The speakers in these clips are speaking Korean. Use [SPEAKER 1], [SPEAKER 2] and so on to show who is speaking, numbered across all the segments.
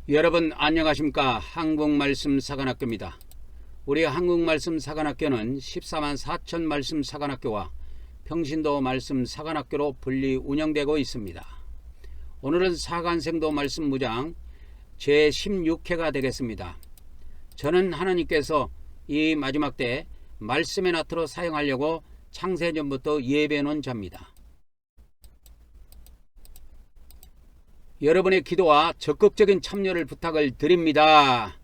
[SPEAKER 1] 여러분 안녕하십니까. 한국말씀 사관학교입니다. 우리 한국말씀 사관학교는 14만 4천 말씀 사관학교와 평신도 말씀 사관학교로 분리 운영되고 있습니다. 오늘은 사관생도 말씀 무장 제16회가 되겠습니다. 저는 하나님께서 이 마지막 때 말씀의 나트로 사용하려고 창세전부터 예배해 놓은 자입니다. 여러분의 기도와 적극적인 참여를 부탁을 드립니다.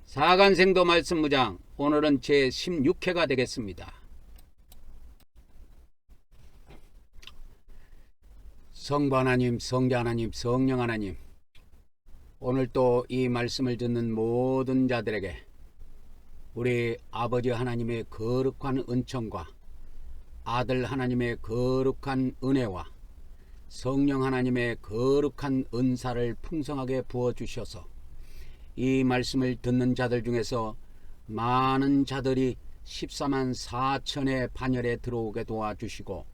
[SPEAKER 1] 사관생도 말씀 무장 오늘은 제16회가 되겠습니다. 성부 하나님, 성자 하나님, 성령 하나님, 오늘 또 이 말씀을 듣는 모든 자들에게 우리 아버지 하나님의 거룩한 은총과 아들 하나님의 거룩한 은혜와 성령 하나님의 거룩한 은사를 풍성하게 부어주셔서 이 말씀을 듣는 자들 중에서 많은 자들이 14만 4천의 반열에 들어오게 도와주시고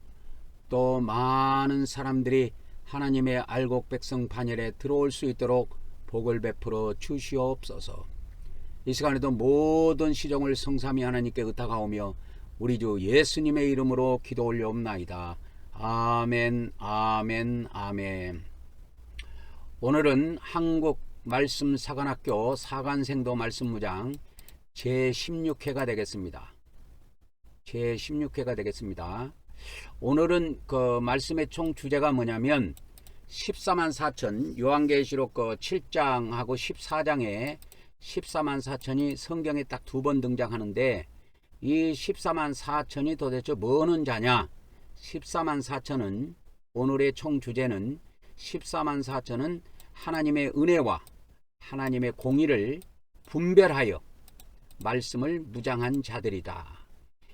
[SPEAKER 1] 또 많은 사람들이 하나님의 알곡 백성 반열에 들어올 수 있도록 복을 베풀어 주시옵소서. 이 시간에도 모든 시종을 성삼위 하나님께 의탁하오며 우리 주 예수님의 이름으로 기도 올려옵나이다. 아멘, 아멘, 아멘. 오늘은 한국 말씀 사관학교 사관생도 말씀 무장 제16회가 되겠습니다. 제16회가 되겠습니다. 오늘은 그 말씀의 총 주제가 뭐냐면 14만 4천 요한계시록 그 7장하고 14장에 14만 4천이 성경에 딱 두 번 등장하는데 이 14만 4천이 도대체 뭐는 자냐? 14만 4천은 오늘의 총 주제는 14만 4천은 하나님의 은혜와 하나님의 공의를 분별하여 말씀을 무장한 자들이다.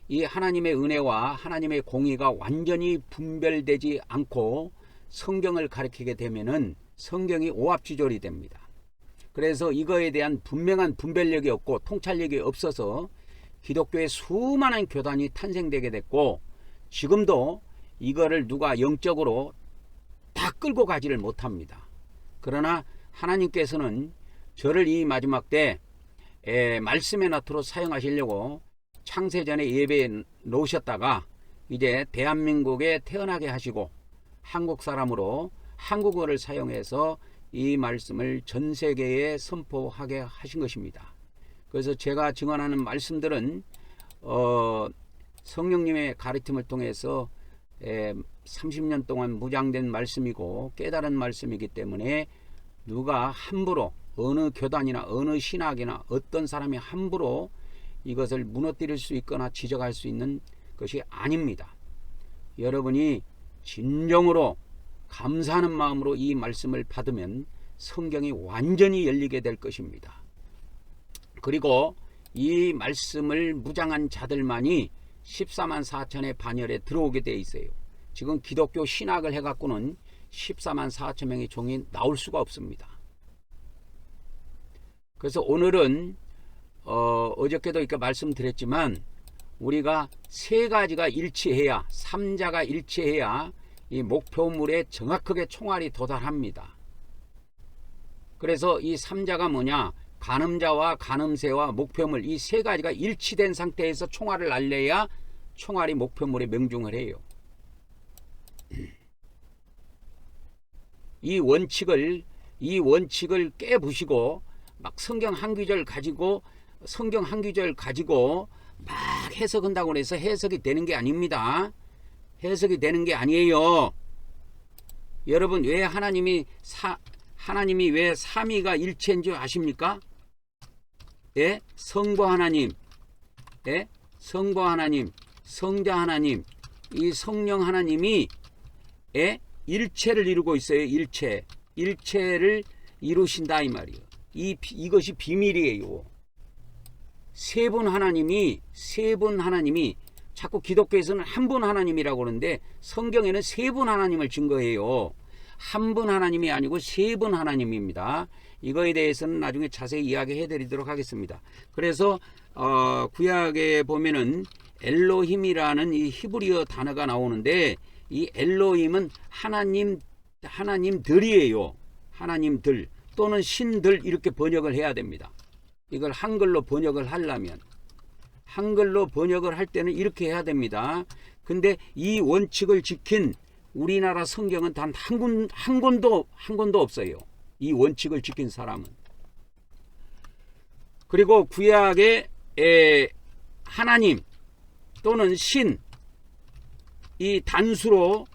[SPEAKER 1] 이 하나님의 은혜와 하나님의 공의가 완전히 분별되지 않고 성경을 가리키게 되면은 성경이 오합지졸이 됩니다. 그래서 이거에 대한 분명한 분별력이 없고 통찰력이 없어서 기독교의 수많은 교단이 탄생되게 됐고 지금도 이거를 누가 영적으로 다 끌고 가지를 못합니다. 그러나 하나님께서는 저를 이 마지막 때 말씀의 나트로 사용하시려고 창세전에 예배에 놓으셨다가 이제 대한민국에 태어나게 하시고 한국 사람으로 한국어를 사용해서 이 말씀을 전 세계에 선포하게 하신 것입니다. 그래서 제가 증언하는 말씀들은 성령님의 가르침을 통해서 30년 동안 무장된 말씀이고 깨달은 말씀이기 때문에 누가 함부로 어느 교단이나 어느 신학이나 어떤 사람이 함부로 이것을 무너뜨릴 수 있거나 지적할 수 있는 것이 아닙니다. 여러분이 진정으로 감사하는 마음으로 이 말씀을 받으면 성경이 완전히 열리게 될 것입니다. 그리고 이 말씀을 무장한 자들만이 14만 4천의 반열에 들어오게 돼 있어요. 지금 기독교 신학을 해갖고는 14만 4천 명의 종이 나올 수가 없습니다. 그래서 오늘은 어저께도 이렇게 말씀드렸지만 우리가 세 가지가 일치해야, 삼자가 일치해야 이 목표물에 정확하게 총알이 도달합니다. 그래서 이 삼자가 뭐냐? 간음자와 간음새와 목표물 이 세 가지가 일치된 상태에서 총알을 날려야 총알이 목표물에 명중을 해요. 이 원칙을 깨부시고 막 성경 한 구절 가지고 막 해석한다고 해서 해석이 되는 게 아닙니다. 해석이 되는 게 아니에요. 여러분 왜 하나님이 왜 삼위가 일체인 줄 아십니까? 예? 성부 하나님, 예? 성부 하나님, 성자 하나님, 이 성령 하나님이 일체를 이루고 있어요. 일체를 이루신다 이 말이에요. 이것이 비밀이에요. 세 분 하나님이 자꾸 기독교에서는 한 분 하나님이라고 하는데 성경에는 세 분 하나님을 증거해요. 한 분 하나님이 아니고 세 분 하나님입니다. 이거에 대해서는 나중에 자세히 이야기해 드리도록 하겠습니다. 그래서 구약에 보면은 엘로힘이라는 이 히브리어 단어가 나오는데 이 엘로힘은 하나님 하나님들이에요. 하나님들 또는 신들 이렇게 번역을 해야 됩니다. 이걸 한글로 번역을 하려면 한글로 번역을 할 때는 이렇게 해야 됩니다. 근데 이 원칙을 지킨 우리나라 성경은 단 한 권도 없어요. 이 원칙을 지킨 사람은. 그리고 구약의 하나님 또는 신, 이 단수로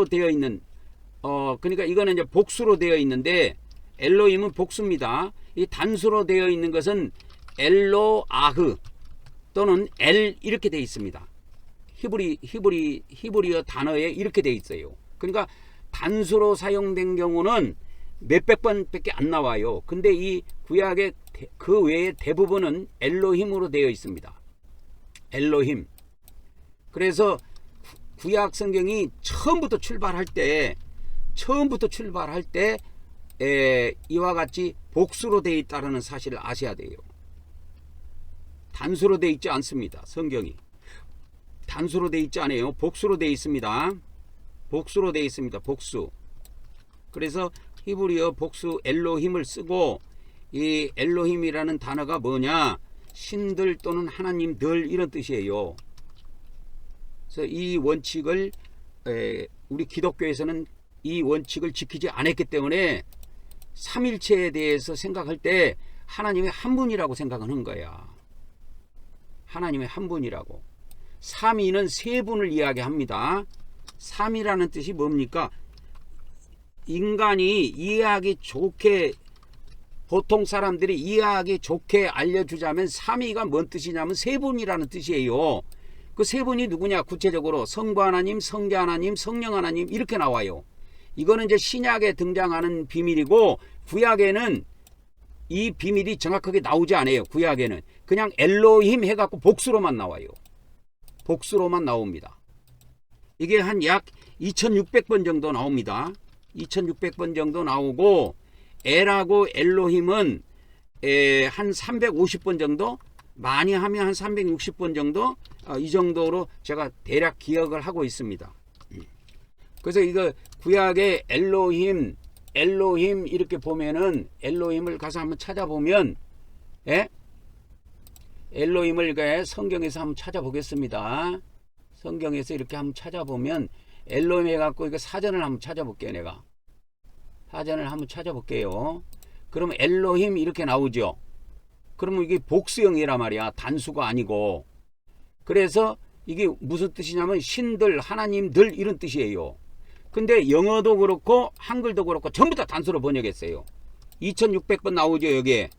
[SPEAKER 1] 되어 있는 그러니까 이거는 이제 복수로 되어 있는데 엘로힘은 복수입니다. 이 단수로 되어 있는 것은 엘로아흐 또는 엘 이렇게 되어 있습니다. 히브리어 단어에 이렇게 되어 있어요. 그러니까 단수로 사용된 경우는 몇백 번밖에 안 나와요. 근데 이 구약의 그 외에 대부분은 엘로힘으로 되어 있습니다. 엘로힘. 그래서 구약 성경이 처음부터 출발할 때 이와 같이 복수로 되어 있다는 사실을 아셔야 돼요. 단수로 되어 있지 않습니다. 성경이 단수로 되어 있지 않아요. 복수로 되어 있습니다. 복수로 되어 있습니다. 복수. 그래서 히브리어 복수 엘로힘을 쓰고, 이 엘로힘이라는 단어가 뭐냐, 신들 또는 하나님들 이런 뜻이에요. 그래서 이 원칙을 우리 기독교에서는 이 원칙을 지키지 않았기 때문에 삼일체에 대해서 생각할 때 하나님의 한 분이라고 생각하는 거야. 하나님의 한 분이라고. 삼위는 세 분을 이야기합니다. 삼이라는 뜻이 뭡니까? 인간이 이해하기 좋게, 보통 사람들이 이해하기 좋게 알려주자면 삼위가 뭔 뜻이냐면 세 분이라는 뜻이에요. 그 세 분이 누구냐? 구체적으로 성부 하나님, 성자 하나님, 성령 하나님 이렇게 나와요. 이거는 이제 신약에 등장하는 비밀이고, 구약에는 이 비밀이 정확하게 나오지 않아요. 구약에는 그냥 엘로힘 해갖고 복수로만 나와요. 복수로만 나옵니다. 이게 한 약 2600번 정도 나옵니다. 2600번 정도 나오고, 엘하고 엘로힘은 한 350번 정도, 많이 하면 한 360번 정도, 이 정도로 제가 대략 기억을 하고 있습니다. 그래서 이거 구약의 엘로힘 이렇게 보면은, 엘로힘을 가서 한번 찾아보면, 엘로힘을 성경에서 한번 찾아보겠습니다. 성경에서 이렇게 한번 찾아보면, 엘로힘 해갖고 이거 사전을 한번 찾아볼게요. 내가 사전을 한번 찾아볼게요. 그러면 엘로힘 이렇게 나오죠. 그러면 이게 복수형이란 말이야. 단수가 아니고. 그래서 이게 무슨 뜻이냐면 신들, 하나님들 이런 뜻이에요. 근데 영어도 그렇고 한글도 그렇고 전부 다 단수로 번역했어요. 2600번 나오죠. 여기에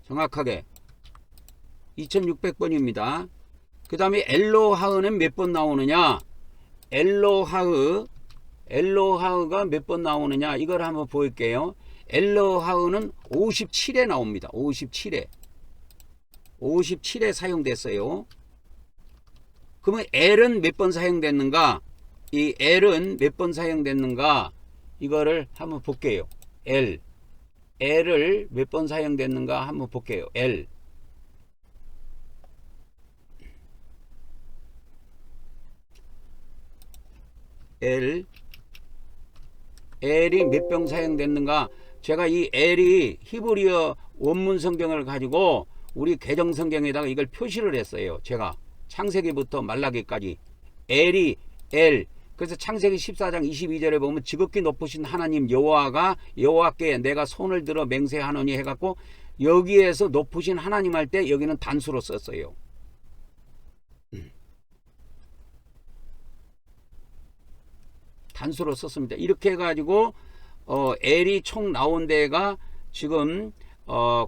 [SPEAKER 1] 정확하게 2600번입니다. 그 다음에 엘로하흐는 몇 번 나오느냐, 엘로하흐가 몇 번 나오느냐, 이걸 한번 볼게요. 엘로하흐는 57회 나옵니다. 57회 사용됐어요. 그러면 엘은 몇 번 사용됐는가, 이 엘은 몇 번 사용됐는가, 이거를 한번 볼게요. 엘을 몇 번 사용됐는가 한번 볼게요. 엘이 몇 번 사용됐는가, 제가 이 엘이 히브리어 원문 성경을 가지고 우리 개정 성경에다가 이걸 표시를 했어요. 제가 창세기부터 말라기까지 엘이 엘. 그래서 창세기 14장 22절에 보면 지극히 높으신 하나님 여호와께 내가 손을 들어 맹세하노니 해갖고, 여기에서 높으신 하나님 할 때 여기는 단수로 썼어요. 단수로 썼습니다. 이렇게 해가지고 엘이 총 나온 데가 지금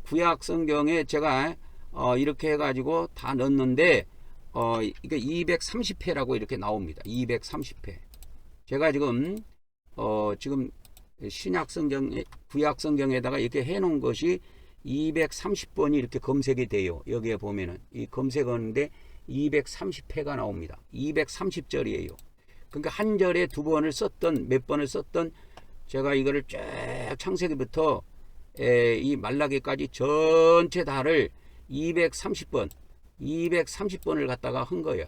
[SPEAKER 1] 구약 성경에 제가 이렇게 해가지고 다 넣었는데, 이게 230회라고 이렇게 나옵니다. 230회. 제가 지금 신약 성경, 구약 성경에다가 이렇게 해놓은 것이 230번이 이렇게 검색이 돼요. 여기에 보면은 이 검색하는데 230회가 나옵니다. 230절이에요. 그러니까 한 절에 두 번을 썼던, 몇 번을 썼던, 제가 이거를 쭉 창세기부터 이 말라기까지 전체 다를 230번을 갖다가 한 거야.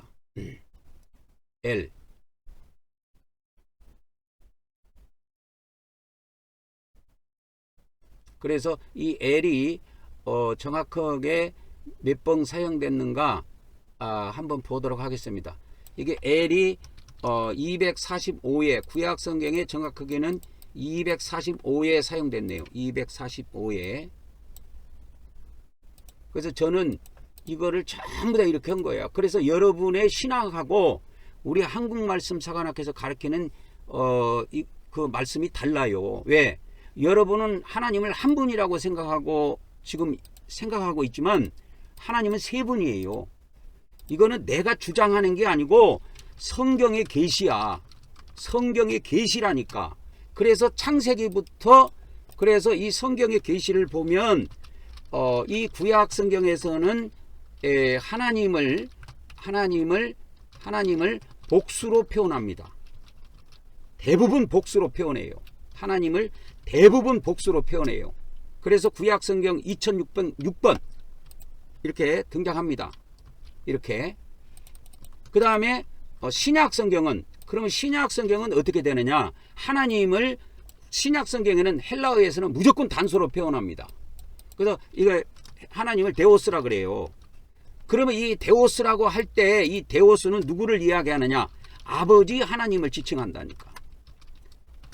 [SPEAKER 1] 그래서 이 L이 정확하게 몇 번 사용됐는가 한번 보도록 하겠습니다. 이게 L이 245회 구약 성경에 정확하게는 245회 사용됐네요. 245회. 그래서 저는 이거를 전부 다 이렇게 한 거예요. 그래서 여러분의 신학하고 우리 한국말씀사관학에서 가르치는 그 말씀이 달라요. 왜? 여러분은 하나님을 한 분이라고 생각하고 지금 생각하고 있지만 하나님은 세 분이에요. 이거는 내가 주장하는 게 아니고 성경의 계시야. 성경의 계시라니까. 그래서 창세기부터 그래서 이 성경의 계시를 보면 이 구약 성경에서는 하나님을 복수로 표현합니다. 대부분 복수로 표현해요. 하나님을 대부분 복수로 표현해요. 그래서 구약 성경 2006번 이렇게 등장합니다. 이렇게. 그 다음에 신약 성경은 그러면 신약 성경은 어떻게 되느냐? 하나님을 신약 성경에는 헬라어에서는 무조건 단수로 표현합니다. 그래서 이거 하나님을 데오스라 그래요. 그러면 이 데오스라고 할 때 이 데오스는 누구를 이야기하느냐? 아버지 하나님을 지칭한다니까.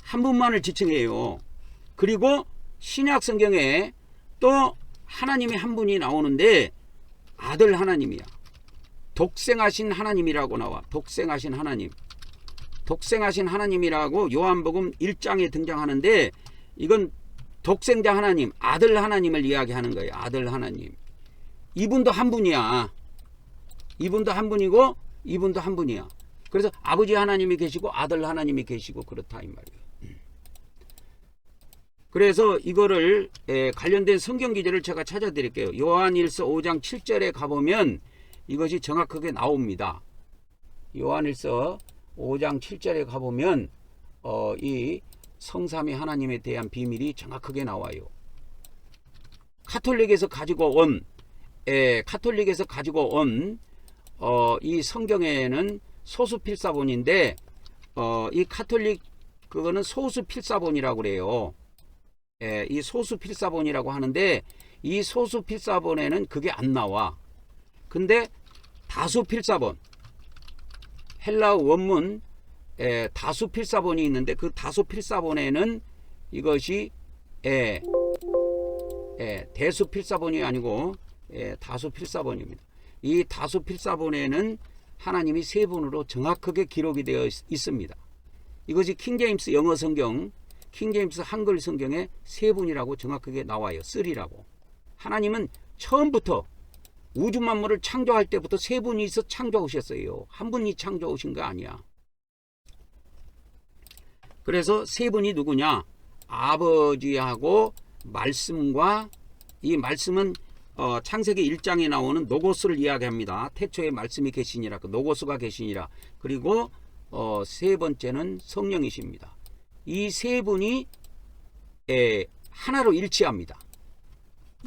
[SPEAKER 1] 한 분만을 지칭해요. 그리고 신약 성경에 또 하나님이 한 분이 나오는데 아들 하나님이야. 독생하신 하나님이라고 나와. 독생하신 하나님. 독생하신 하나님이라고 요한복음 1장에 등장하는데 이건 독생자 하나님, 아들 하나님을 이야기하는 거예요. 아들 하나님. 이분도 한 분이야. 이분도 한 분이고 이분도 한 분이야. 그래서 아버지 하나님이 계시고 아들 하나님이 계시고 그렇다 이 말이에요. 그래서 이거를 관련된 성경 기제를 제가 찾아드릴게요. 요한일서 5장 7절에 가보면 이것이 정확하게 나옵니다. 요한일서 5장 7절에 가보면 이 성삼위 하나님에 대한 비밀이 정확하게 나와요. 카톨릭에서 가지고 온 이 성경에는 소수필사본인데 이 카톨릭 그거는 소수필사본이라고 그래요. 이 소수필사본이라고 하는데 이 소수필사본에는 그게 안 나와. 근데 다수필사본 헬라어 원문 다수필사본이 있는데 그 다수필사본에는 이것이 대수필사본이 아니고 다수필사본입니다. 이 다수필사본에는 하나님이 세 분으로 정확하게 기록이 되어 있습니다. 이것이 킹제임스 영어 성경, 킹제임스 한글 성경에 세 분이라고 정확하게 나와요. 3라고. 하나님은 처음부터 우주 만물을 창조할 때부터 세 분이 있어 창조하셨어요. 한 분이 창조하신 거 아니야. 그래서 세 분이 누구냐? 아버지하고 말씀과 이 말씀은 창세기 1장에 나오는 노고스를 이야기합니다. 태초에 말씀이 계시니라. 그 노고스가 계시니라. 그리고 세 번째는 성령이십니다. 이 세 분이 하나로 일치합니다.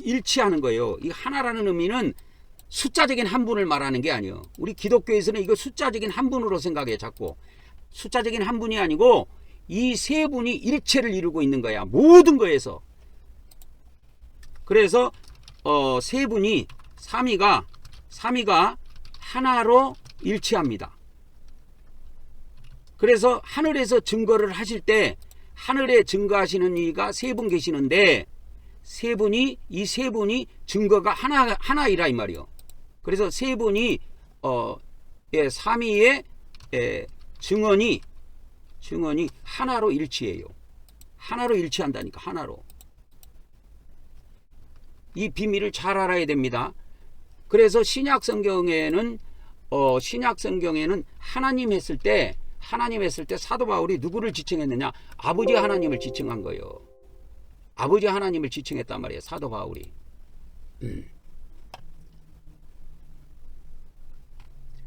[SPEAKER 1] 일치하는 거예요. 이 하나라는 의미는 숫자적인 한 분을 말하는 게 아니에요. 우리 기독교에서는 이거 숫자적인 한 분으로 생각해 자꾸. 숫자적인 한 분이 아니고 이 세 분이 일체를 이루고 있는 거야. 모든 거에서. 그래서 세 분이 삼위가 하나로 일치합니다. 그래서 하늘에서 증거를 하실 때 하늘에 증거하시는 이가 세 분 계시는데 이 세 분이 증거가 하나이라 이 말이요. 그래서 세 분이 삼위의 증언이 하나로 일치해요. 하나로 일치한다니까. 하나로. 이 비밀을 잘 알아야 됩니다. 그래서 신약 성경에는 하나님 했을 때 사도 바울이 누구를 지칭했느냐? 아버지 하나님을 지칭한 거예요. 아버지 하나님을 지칭했단 말이에요. 사도 바울이.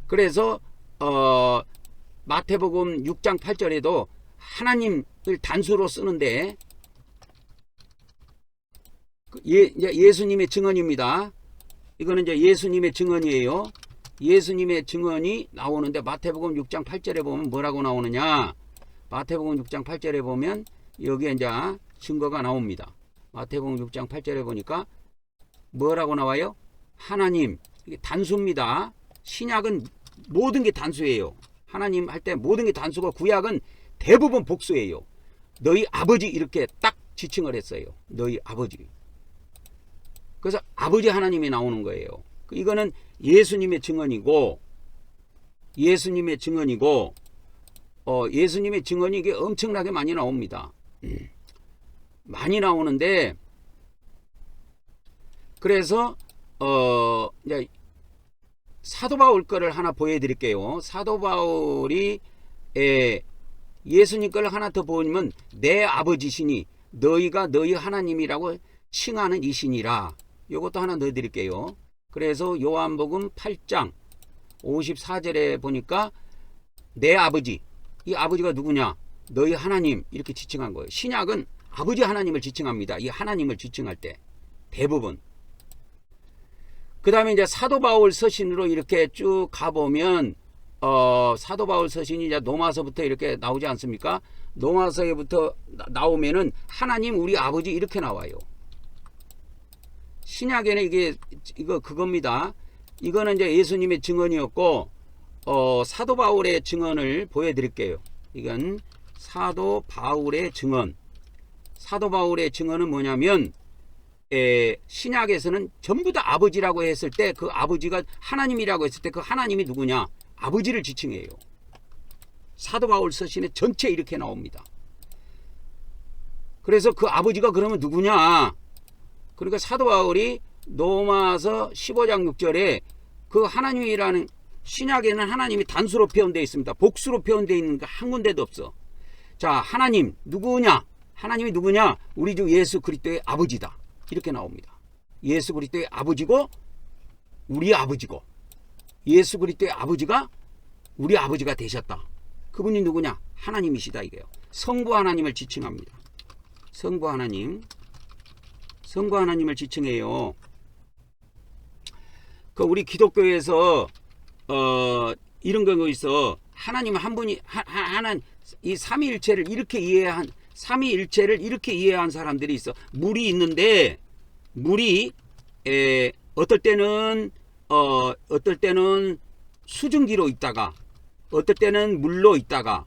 [SPEAKER 1] 그래서 마태복음 6장 8절에도 하나님을 단수로 쓰는데 예수님의 증언입니다. 이거는 이제 예수님의 증언이에요. 예수님의 증언이 나오는데 마태복음 6장 8절에 보면 뭐라고 나오느냐? 마태복음 6장 8절에 보면 여기에 이제 증거가 나옵니다. 마태복음 6장 8절에 보니까 뭐라고 나와요? 하나님. 이게 단수입니다. 신약은 모든 게 단수예요. 하나님 할 때 모든 게 단수고 구약은 대부분 복수예요. 너희 아버지 이렇게 딱 지칭을 했어요. 너희 아버지. 그래서 아버지 하나님이 나오는 거예요. 이거는 예수님의 증언이고 예수님의 증언이 이게 엄청나게 많이 나옵니다. 많이 나오는데 그래서 이제 사도 바울 거를 하나 보여드릴게요. 사도 바울이 예수님 걸 하나 더 보면 내 아버지시니 너희가 너희 하나님이라고 칭하는 이신이라. 이것도 하나 넣어드릴게요. 그래서 요한복음 8장 54절에 보니까 내 아버지, 이 아버지가 누구냐? 너희 하나님 이렇게 지칭한 거예요. 신약은 아버지 하나님을 지칭합니다. 이 하나님을 지칭할 때 대부분. 그 다음에 이제 사도 바울 서신으로 이렇게 쭉 가보면 사도 바울 서신이 이제 로마서부터 이렇게 나오지 않습니까? 로마서에부터 나오면은 하나님 우리 아버지 이렇게 나와요. 신약에는 이거 그겁니다. 이거는 이제 예수님의 증언이었고 사도 바울의 증언을 보여드릴게요. 이건 사도 바울의 증언. 사도 바울의 증언은 뭐냐면 신약에서는 전부 다 아버지라고 했을 때 그 아버지가 하나님이라고 했을 때 그 하나님이 누구냐? 아버지를 지칭해요. 사도 바울 서신에 전체 이렇게 나옵니다. 그래서 그 아버지가 그러면 누구냐? 그러니까 사도 바울이 로마서 15장 6절에 그 하나님이라는 신약에는 하나님이 단수로 표현되어 있습니다. 복수로 표현되어 있는 게 한 군데도 없어. 자, 하나님 누구냐? 하나님이 누구냐? 우리 주 예수 그리스도의 아버지다. 이렇게 나옵니다. 예수 그리스도의 아버지고 우리 아버지고 예수 그리스도의 아버지가 우리 아버지가 되셨다. 그분이 누구냐? 하나님이시다 이게요. 성부 하나님을 지칭합니다. 성부 하나님을 지칭해요. 그 우리 기독교에서 이런 경우 있어. 하나님 한 분이 이 삼위일체를 이렇게 이해한 사람들이 있어. 물이 있는데 물이 어떨 때는 수증기로 있다가 어떨 때는 물로 있다가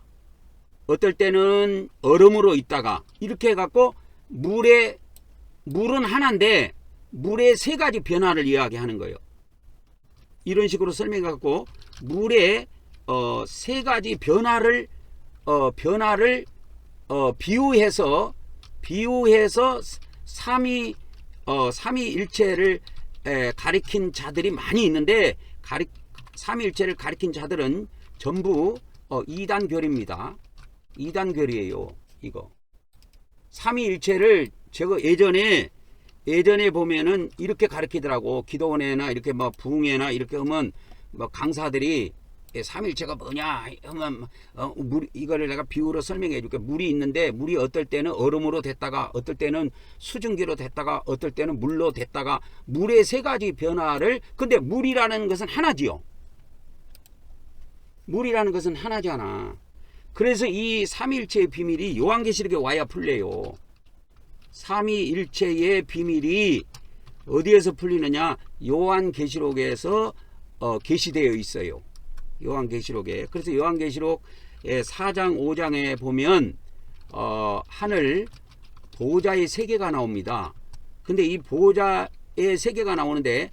[SPEAKER 1] 어떨 때는 얼음으로 있다가 이렇게 해갖고 물은 하나인데 물의 세 가지 변화를 이야기하는 거예요. 이런 식으로 설명해갖고 물의 세 가지 변화를 비유해서 삼위일체를 가리킨 자들이 많이 있는데 삼위일체를 가리킨 자들은 전부 이단교리입니다. 이단교리예요. 이거 삼위일체를 제가 예전에 보면은 이렇게 가르치더라고. 기도원에나 이렇게 뭐 부흥회나 이렇게 하면 뭐 강사들이 삼일체가 뭐냐 하면 이거를 내가 비유로 설명해 줄게. 물이 있는데 물이 어떨 때는 얼음으로 됐다가 어떨 때는 수증기로 됐다가 어떨 때는 물로 됐다가 물의 세 가지 변화를. 근데 물이라는 것은 하나지요. 물이라는 것은 하나잖아. 그래서 이 삼위일체의 비밀이 요한계시록에 와야 풀려요. 삼위일체의 비밀이 어디에서 풀리느냐? 요한계시록에서 계시되어 있어요. 요한계시록에. 그래서 요한계시록 4장 5장에 보면 하늘 보호자의 세계가 나옵니다. 근데 이 보호자의 세계가 나오는데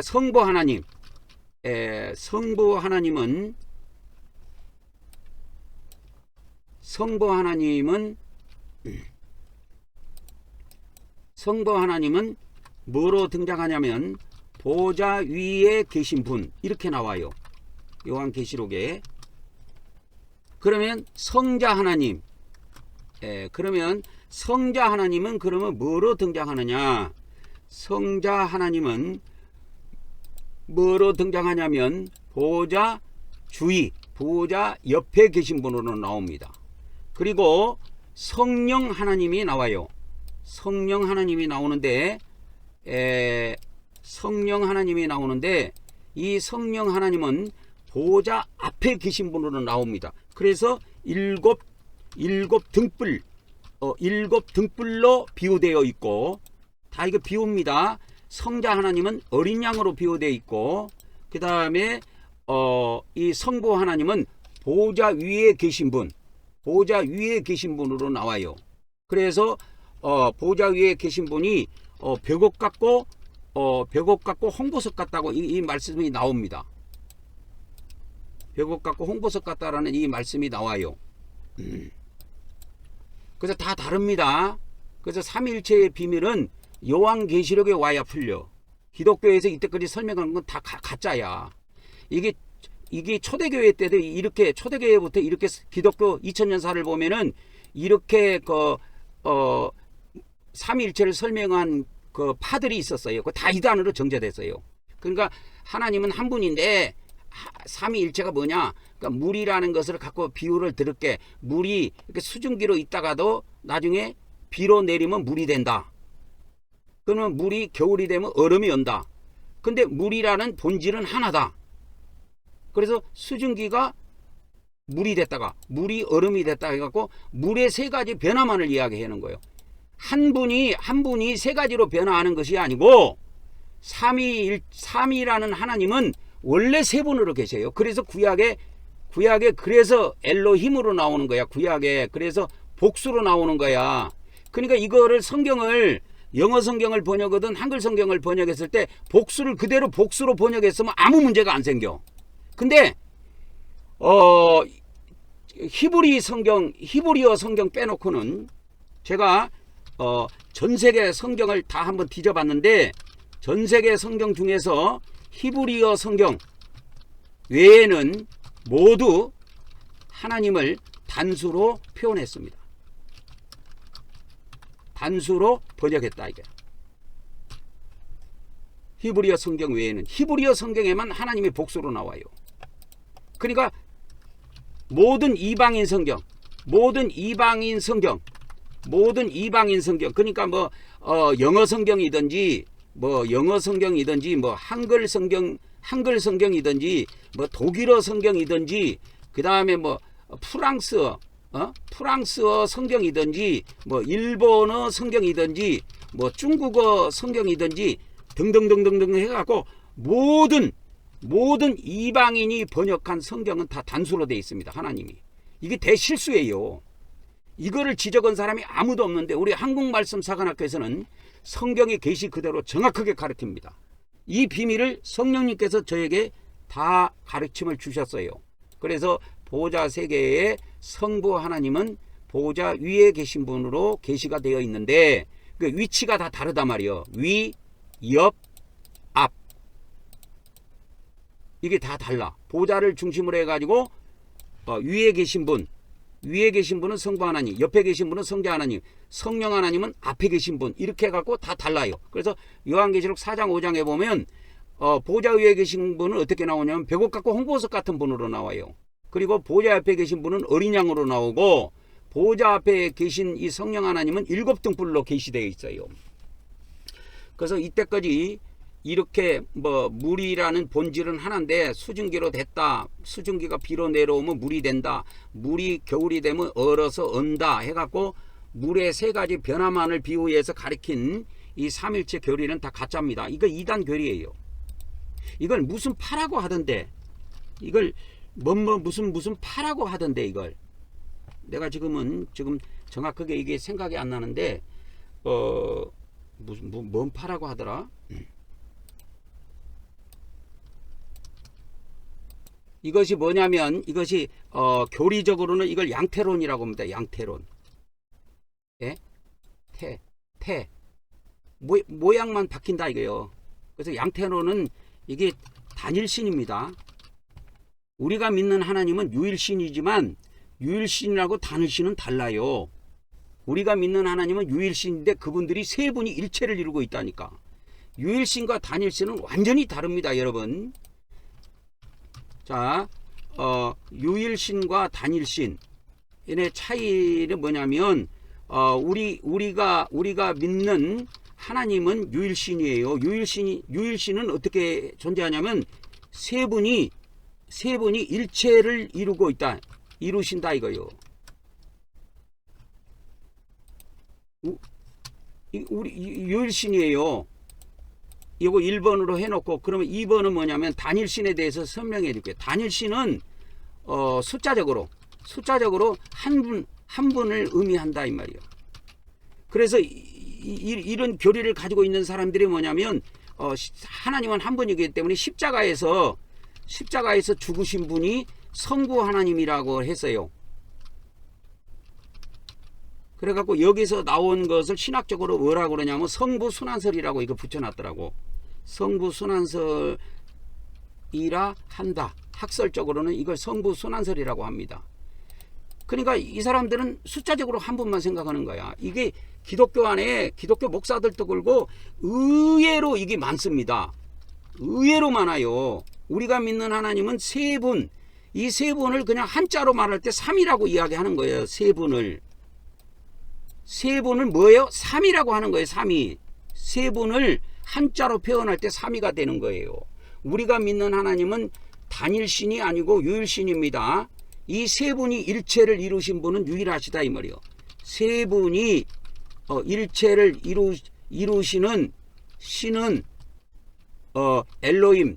[SPEAKER 1] 성부 하나님은 뭐로 등장하냐면 보호자 위에 계신 분 이렇게 나와요. 요한계시록에. 그러면 성자 하나님. 그러면 성자 하나님은 그러면 뭐로 등장하느냐? 성자 하나님은 뭐로 등장하냐면 보호자 주위, 보호자 옆에 계신 분으로 나옵니다. 그리고 성령 하나님이 나와요. 성령 하나님이 나오는데 이 성령 하나님은 보호자 앞에 계신 분으로 나옵니다. 그래서 일곱 등불, 일곱 등불로 비유되어 있고, 다 이거 비유입니다. 성자 하나님은 어린 양으로 비유되어 있고, 그 다음에 이 성부 하나님은 보좌 위에 계신 분, 보좌 위에 계신 분으로 나와요. 그래서 보좌 위에 계신 분이 벽옥 같고 홍보석 같다고 이 말씀이 나옵니다. 벽옥 같고 홍보석 같다라는 이 말씀이 나와요. 그래서 다 다릅니다. 그래서 삼위일체의 비밀은 요한계시록에 와야 풀려. 기독교에서 이때까지 설명한 건 다 가짜야. 이게 초대교회 때도 이렇게, 초대교회부터 이렇게 기독교 2000년사를 보면은 이렇게 삼위일체를 설명한 그 파들이 있었어요. 그 다 이단으로 정제됐어요. 그러니까 하나님은 한 분인데 삼위일체가 뭐냐? 그러니까 물이라는 것을 갖고 비유를 들을게. 물이 이렇게 수증기로 있다가도 나중에 비로 내리면 물이 된다. 그러면 물이 겨울이 되면 얼음이 온다. 근데 물이라는 본질은 하나다. 그래서 수증기가 물이 됐다가 물이 얼음이 됐다 해갖고 물의 세 가지 변화만을 이야기하는 거예요. 한 분이 세 가지로 변화하는 것이 아니고 삼위라는 하나님은 원래 세 분으로 계세요. 그래서 구약에 그래서 엘로힘으로 나오는 거야. 구약에 그래서 복수로 나오는 거야. 그러니까 이거를 성경을 영어 성경을 번역하든 한글 성경을 번역했을 때 복수를 그대로 복수로 번역했으면 아무 문제가 안 생겨. 근데 히브리어 성경 빼놓고는 제가 전 세계 성경을 다 한번 뒤져봤는데 전 세계 성경 중에서 히브리어 성경 외에는 모두 하나님을 단수로 표현했습니다. 단수로 번역했다 이게. 히브리어 성경 외에는 히브리어 성경에만 하나님의 복수로 나와요. 그러니까 모든 이방인 성경 그러니까 뭐 영어 성경이든지 뭐 한글 성경이든지 뭐 독일어 성경이든지 그 다음에 뭐 프랑스어 성경이든지 뭐 일본어 성경이든지 뭐 중국어 성경이든지 등등등등등 해갖고 모든 이방인이 번역한 성경은 다 단수로 되어 있습니다. 하나님이. 이게 대실수예요. 이거를 지적한 사람이 아무도 없는데 우리 한국말씀사관학교에서는 성경의 계시 그대로 정확하게 가르칩니다. 이 비밀을 성령님께서 저에게 다 가르침을 주셨어요. 그래서 보좌 세계의 성부 하나님은 보좌 위에 계신 분으로 계시가 되어 있는데 그 위치가 다 다르단 말이에요. 위, 옆, 앞. 이게 다 달라. 보좌를 중심으로 해가지고 위에 계신 분은 성부 하나님, 옆에 계신 분은 성자 하나님, 성령 하나님은 앞에 계신 분 이렇게 해갖고 다 달라요. 그래서 요한계시록 4장 5장에 보면 보좌 위에 계신 분은 어떻게 나오냐면 벽옥 같고 홍보석 같은 분으로 나와요. 그리고 보좌 앞에 계신 분은 어린 양으로 나오고 보좌 앞에 계신 이 성령 하나님은 일곱 등불로 계시되어 있어요. 그래서 이때까지 이렇게 뭐 물이라는 본질은 하나인데 수증기로 됐다. 수증기가 비로 내려오면 물이 된다. 물이 겨울이 되면 얼어서 언다 해갖고 물의 세 가지 변화만을 비유해서 가리킨 이 삼일체 교리는 다 가짜입니다. 이거 이단 교리예요. 이걸 무슨 파라고 하던데 이걸 무슨 파라고 하던데 이걸 내가 지금 정확하게 이게 생각이 안 나는데 뭔 파라고 하더라. 이것이 뭐냐면 이것이 교리적으로는 이걸 양태론이라고 합니다. 양태론. 예? 모양만 바뀐다 이거예요. 그래서 양태론은 이게 단일신입니다. 우리가 믿는 하나님은 유일신이지만 유일신이라고 단일신은 달라요. 우리가 믿는 하나님은 유일신인데 그분들이 세 분이 일체를 이루고 있다니까. 유일신과 단일신은 완전히 다릅니다, 여러분. 자, 유일신과 단일신의 차이는 뭐냐면 우리가 믿는 하나님은 유일신이에요. 유일신은 어떻게 존재하냐면 세 분이 일체를 이루고 있다. 이루신다 이거요. 우리 유일신이에요. 이거 1번으로 해놓고, 그러면 2번은 뭐냐면 단일신에 대해서 설명해 줄게요. 단일신은 숫자적으로 한 분을 의미한다 이 말이에요. 그래서 이런 교리를 가지고 있는 사람들이 뭐냐면 하나님은 한 분이기 때문에 십자가에서 죽으신 분이 성부 하나님이라고 했어요. 그래갖고 여기서 나온 것을 신학적으로 뭐라고 그러냐면 성부순환설이라고 이거 붙여놨더라고. 성부순환설이라 한다. 학설적으로는 이걸 성부순환설이라고 합니다. 그러니까 이 사람들은 숫자적으로 한 분만 생각하는 거야. 이게 기독교 안에 기독교 목사들도 그렇고 의외로 이게 많습니다. 의외로 많아요. 우리가 믿는 하나님은 세 분, 이 세 분을 그냥 한자로 말할 때 3이라고 이야기하는 거예요. 세 분을 뭐예요? 3이라고 하는 거예요. 3이. 세 분을 한자로 표현할 때 3위가 되는 거예요. 우리가 믿는 하나님은 단일신이 아니고 유일신입니다. 이 세 분이 일체를 이루신 분은 유일하시다 이 말이에요. 세 분이 일체를 이루시는 신은 엘로힘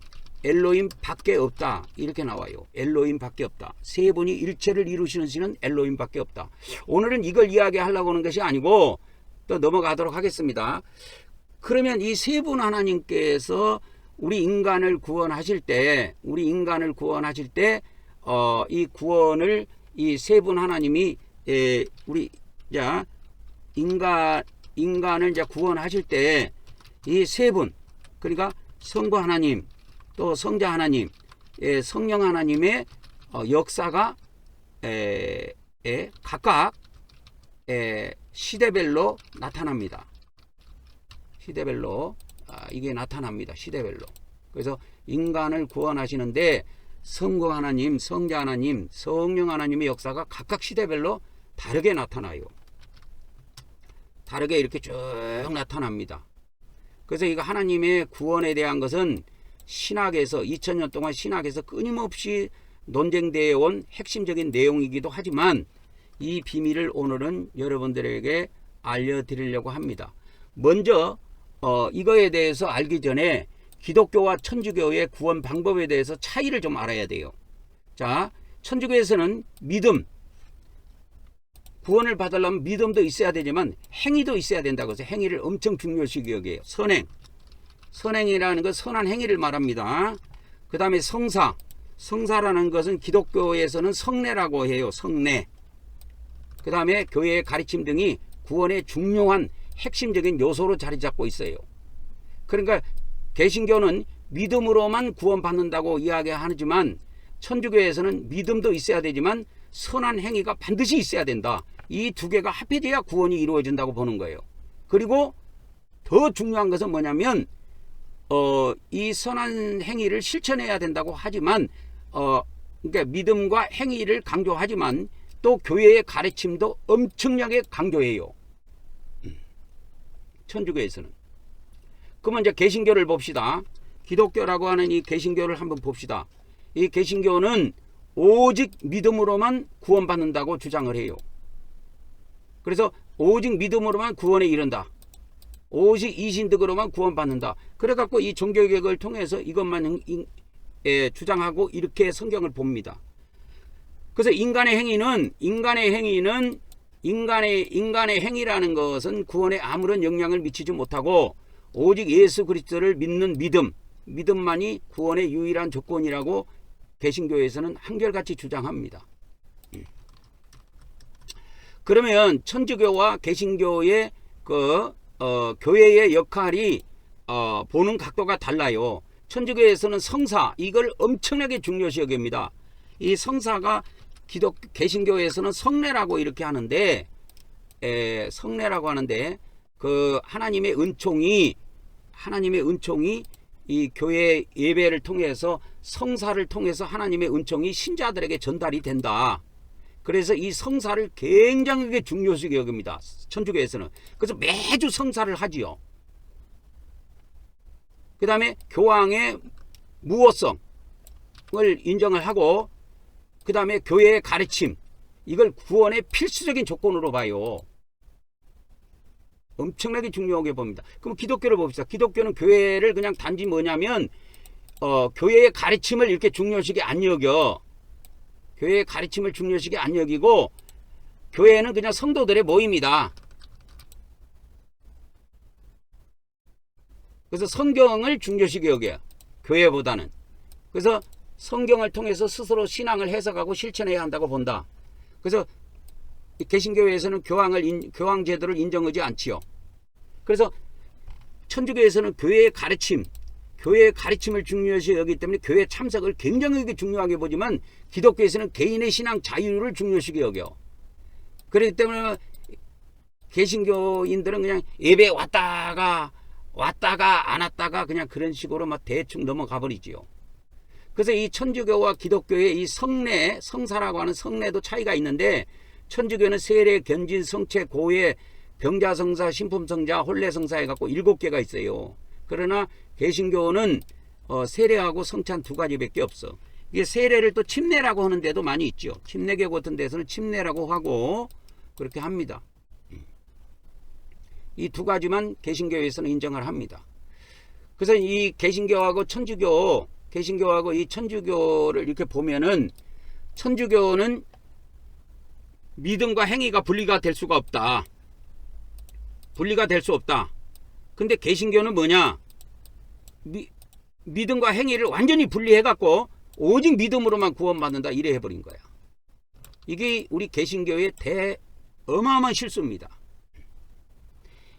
[SPEAKER 1] 밖에 없다 이렇게 나와요. 엘로힘 밖에 없다. 세 분이 일체를 이루시는 신은 엘로힘 밖에 없다. 오늘은 이걸 이야기하려고 하는 것이 아니고 또 넘어가도록 하겠습니다. 그러면 이 세 분 하나님께서 우리 인간을 구원하실 때 이 구원을 이 세 분 하나님이 우리 인간을 이제 구원하실 때 이 세 분, 그러니까 성부 하나님, 또 성자 하나님, 성령 하나님의 역사가 각각 시대별로 나타납니다. 시대별로 이게 나타납니다. 시대별로. 그래서 인간을 구원하시는데 성부 하나님, 성자 하나님, 성령 하나님의 역사가 각각 시대별로 다르게 나타나요. 다르게 이렇게 쭉 나타납니다. 그래서 이거 하나님의 구원에 대한 것은 신학에서 2000년 동안 신학에서 끊임없이 논쟁되어 온 핵심적인 내용이기도 하지만 이 비밀을 오늘은 여러분들에게 알려드리려고 합니다. 먼저 이거에 대해서 알기 전에 기독교와 천주교의 구원 방법에 대해서 차이를 좀 알아야 돼요. 자, 천주교에서는 믿음, 구원을 받으려면 믿음도 있어야 되지만 행위도 있어야 된다고 해서 행위를 엄청 중요시 여겨요. 선행이라는 건 선한 행위를 말합니다. 그 다음에 성사라는 것은 기독교에서는 성례라고 해요. 성례. 그 다음에 교회의 가르침 등이 구원의 중요한 핵심적인 요소로 자리 잡고 있어요. 그러니까 개신교는 믿음으로만 구원받는다고 이야기하지만 천주교에서는 믿음도 있어야 되지만 선한 행위가 반드시 있어야 된다. 이 두 개가 합해져야 구원이 이루어진다고 보는 거예요. 그리고 더 중요한 것은 뭐냐면 이 선한 행위를 실천해야 된다고 하지만 그러니까 믿음과 행위를 강조하지만 또 교회의 가르침도 엄청나게 강조해요. 천주교에서는. 그러면 이제 개신교를 봅시다. 기독교라고 하는 이 개신교를 한번 봅시다. 이 개신교는 오직 믿음으로만 구원받는다고 주장을 해요. 그래서 오직 믿음으로만 구원에 이른다. 오직 이신득으로만 구원받는다. 그래갖고 이 종교개혁을 통해서 이것만 주장하고 이렇게 성경을 봅니다. 그래서 인간의 행위라는 것은 구원에 아무런 영향을 미치지 못하고 오직 예수 그리스도를 믿는 믿음만이 구원의 유일한 조건이라고 개신교에서는 한결같이 주장합니다. 그러면 천주교와 개신교의 교회의 역할이 보는 각도가 달라요. 천주교에서는 성사, 이걸 엄청나게 중요시 여깁니다. 이 성사가 개신교에서는 성례라고 이렇게 하는데 그 하나님의 은총이 이 교회 예배를 통해서 성사를 통해서 하나님의 은총이 신자들에게 전달이 된다. 그래서 이 성사를 굉장하게 중요시 여깁니다. 천주교에서는. 그래서 매주 성사를 하지요. 그 다음에 교황의 무호성을 인정을 하고 그 다음에 교회의 가르침, 이걸 구원의 필수적인 조건으로 봐요. 엄청나게 중요하게 봅니다. 그럼 기독교를 봅시다. 기독교는 교회를 그냥 단지 뭐냐면 교회의 가르침을 이렇게 중요시하게 안 여겨. 교회의 가르침을 중요시하게 안 여기고 교회는 그냥 성도들의 모임이다. 그래서 성경을 중요시하게 여겨요. 교회보다는. 그래서 성경을 통해서 스스로 신앙을 해석하고 실천해야 한다고 본다. 그래서 개신교회에서는 교황 제도를 인정하지 않지요. 그래서 천주교에서는 교회의 가르침을 중요시 여기기 때문에 교회 참석을 굉장히 중요하게 보지만 기독교에서는 개인의 신앙 자유를 중요시 여겨. 그렇기 때문에 개신교인들은 그냥 예배 왔다가 안 왔다가 그냥 그런 식으로 막 대충 넘어가 버리지요. 그래서 이 천주교와 기독교의 이 성례, 성사라고 하는 성례도 차이가 있는데 천주교는 세례, 견진, 성체, 고예, 병자성사, 신품성자, 혼례성사 해갖고 7개가 있어요. 그러나 개신교는 세례하고 성찬 2가지밖에 없어. 이게 세례를 또 침례라고 하는 데도 많이 있죠. 침례교 같은 데서는 침례라고 하고 그렇게 합니다. 이 2가지만 개신교에서는 인정을 합니다. 그래서 이 개신교하고 이 천주교를 이렇게 보면은 천주교는 믿음과 행위가 분리가 될 수가 없다. 분리가 될 수 없다. 근데 개신교는 뭐냐? 믿음과 행위를 완전히 분리해갖고 오직 믿음으로만 구원받는다. 이래 해버린 거야. 이게 우리 개신교의 어마어마한 실수입니다.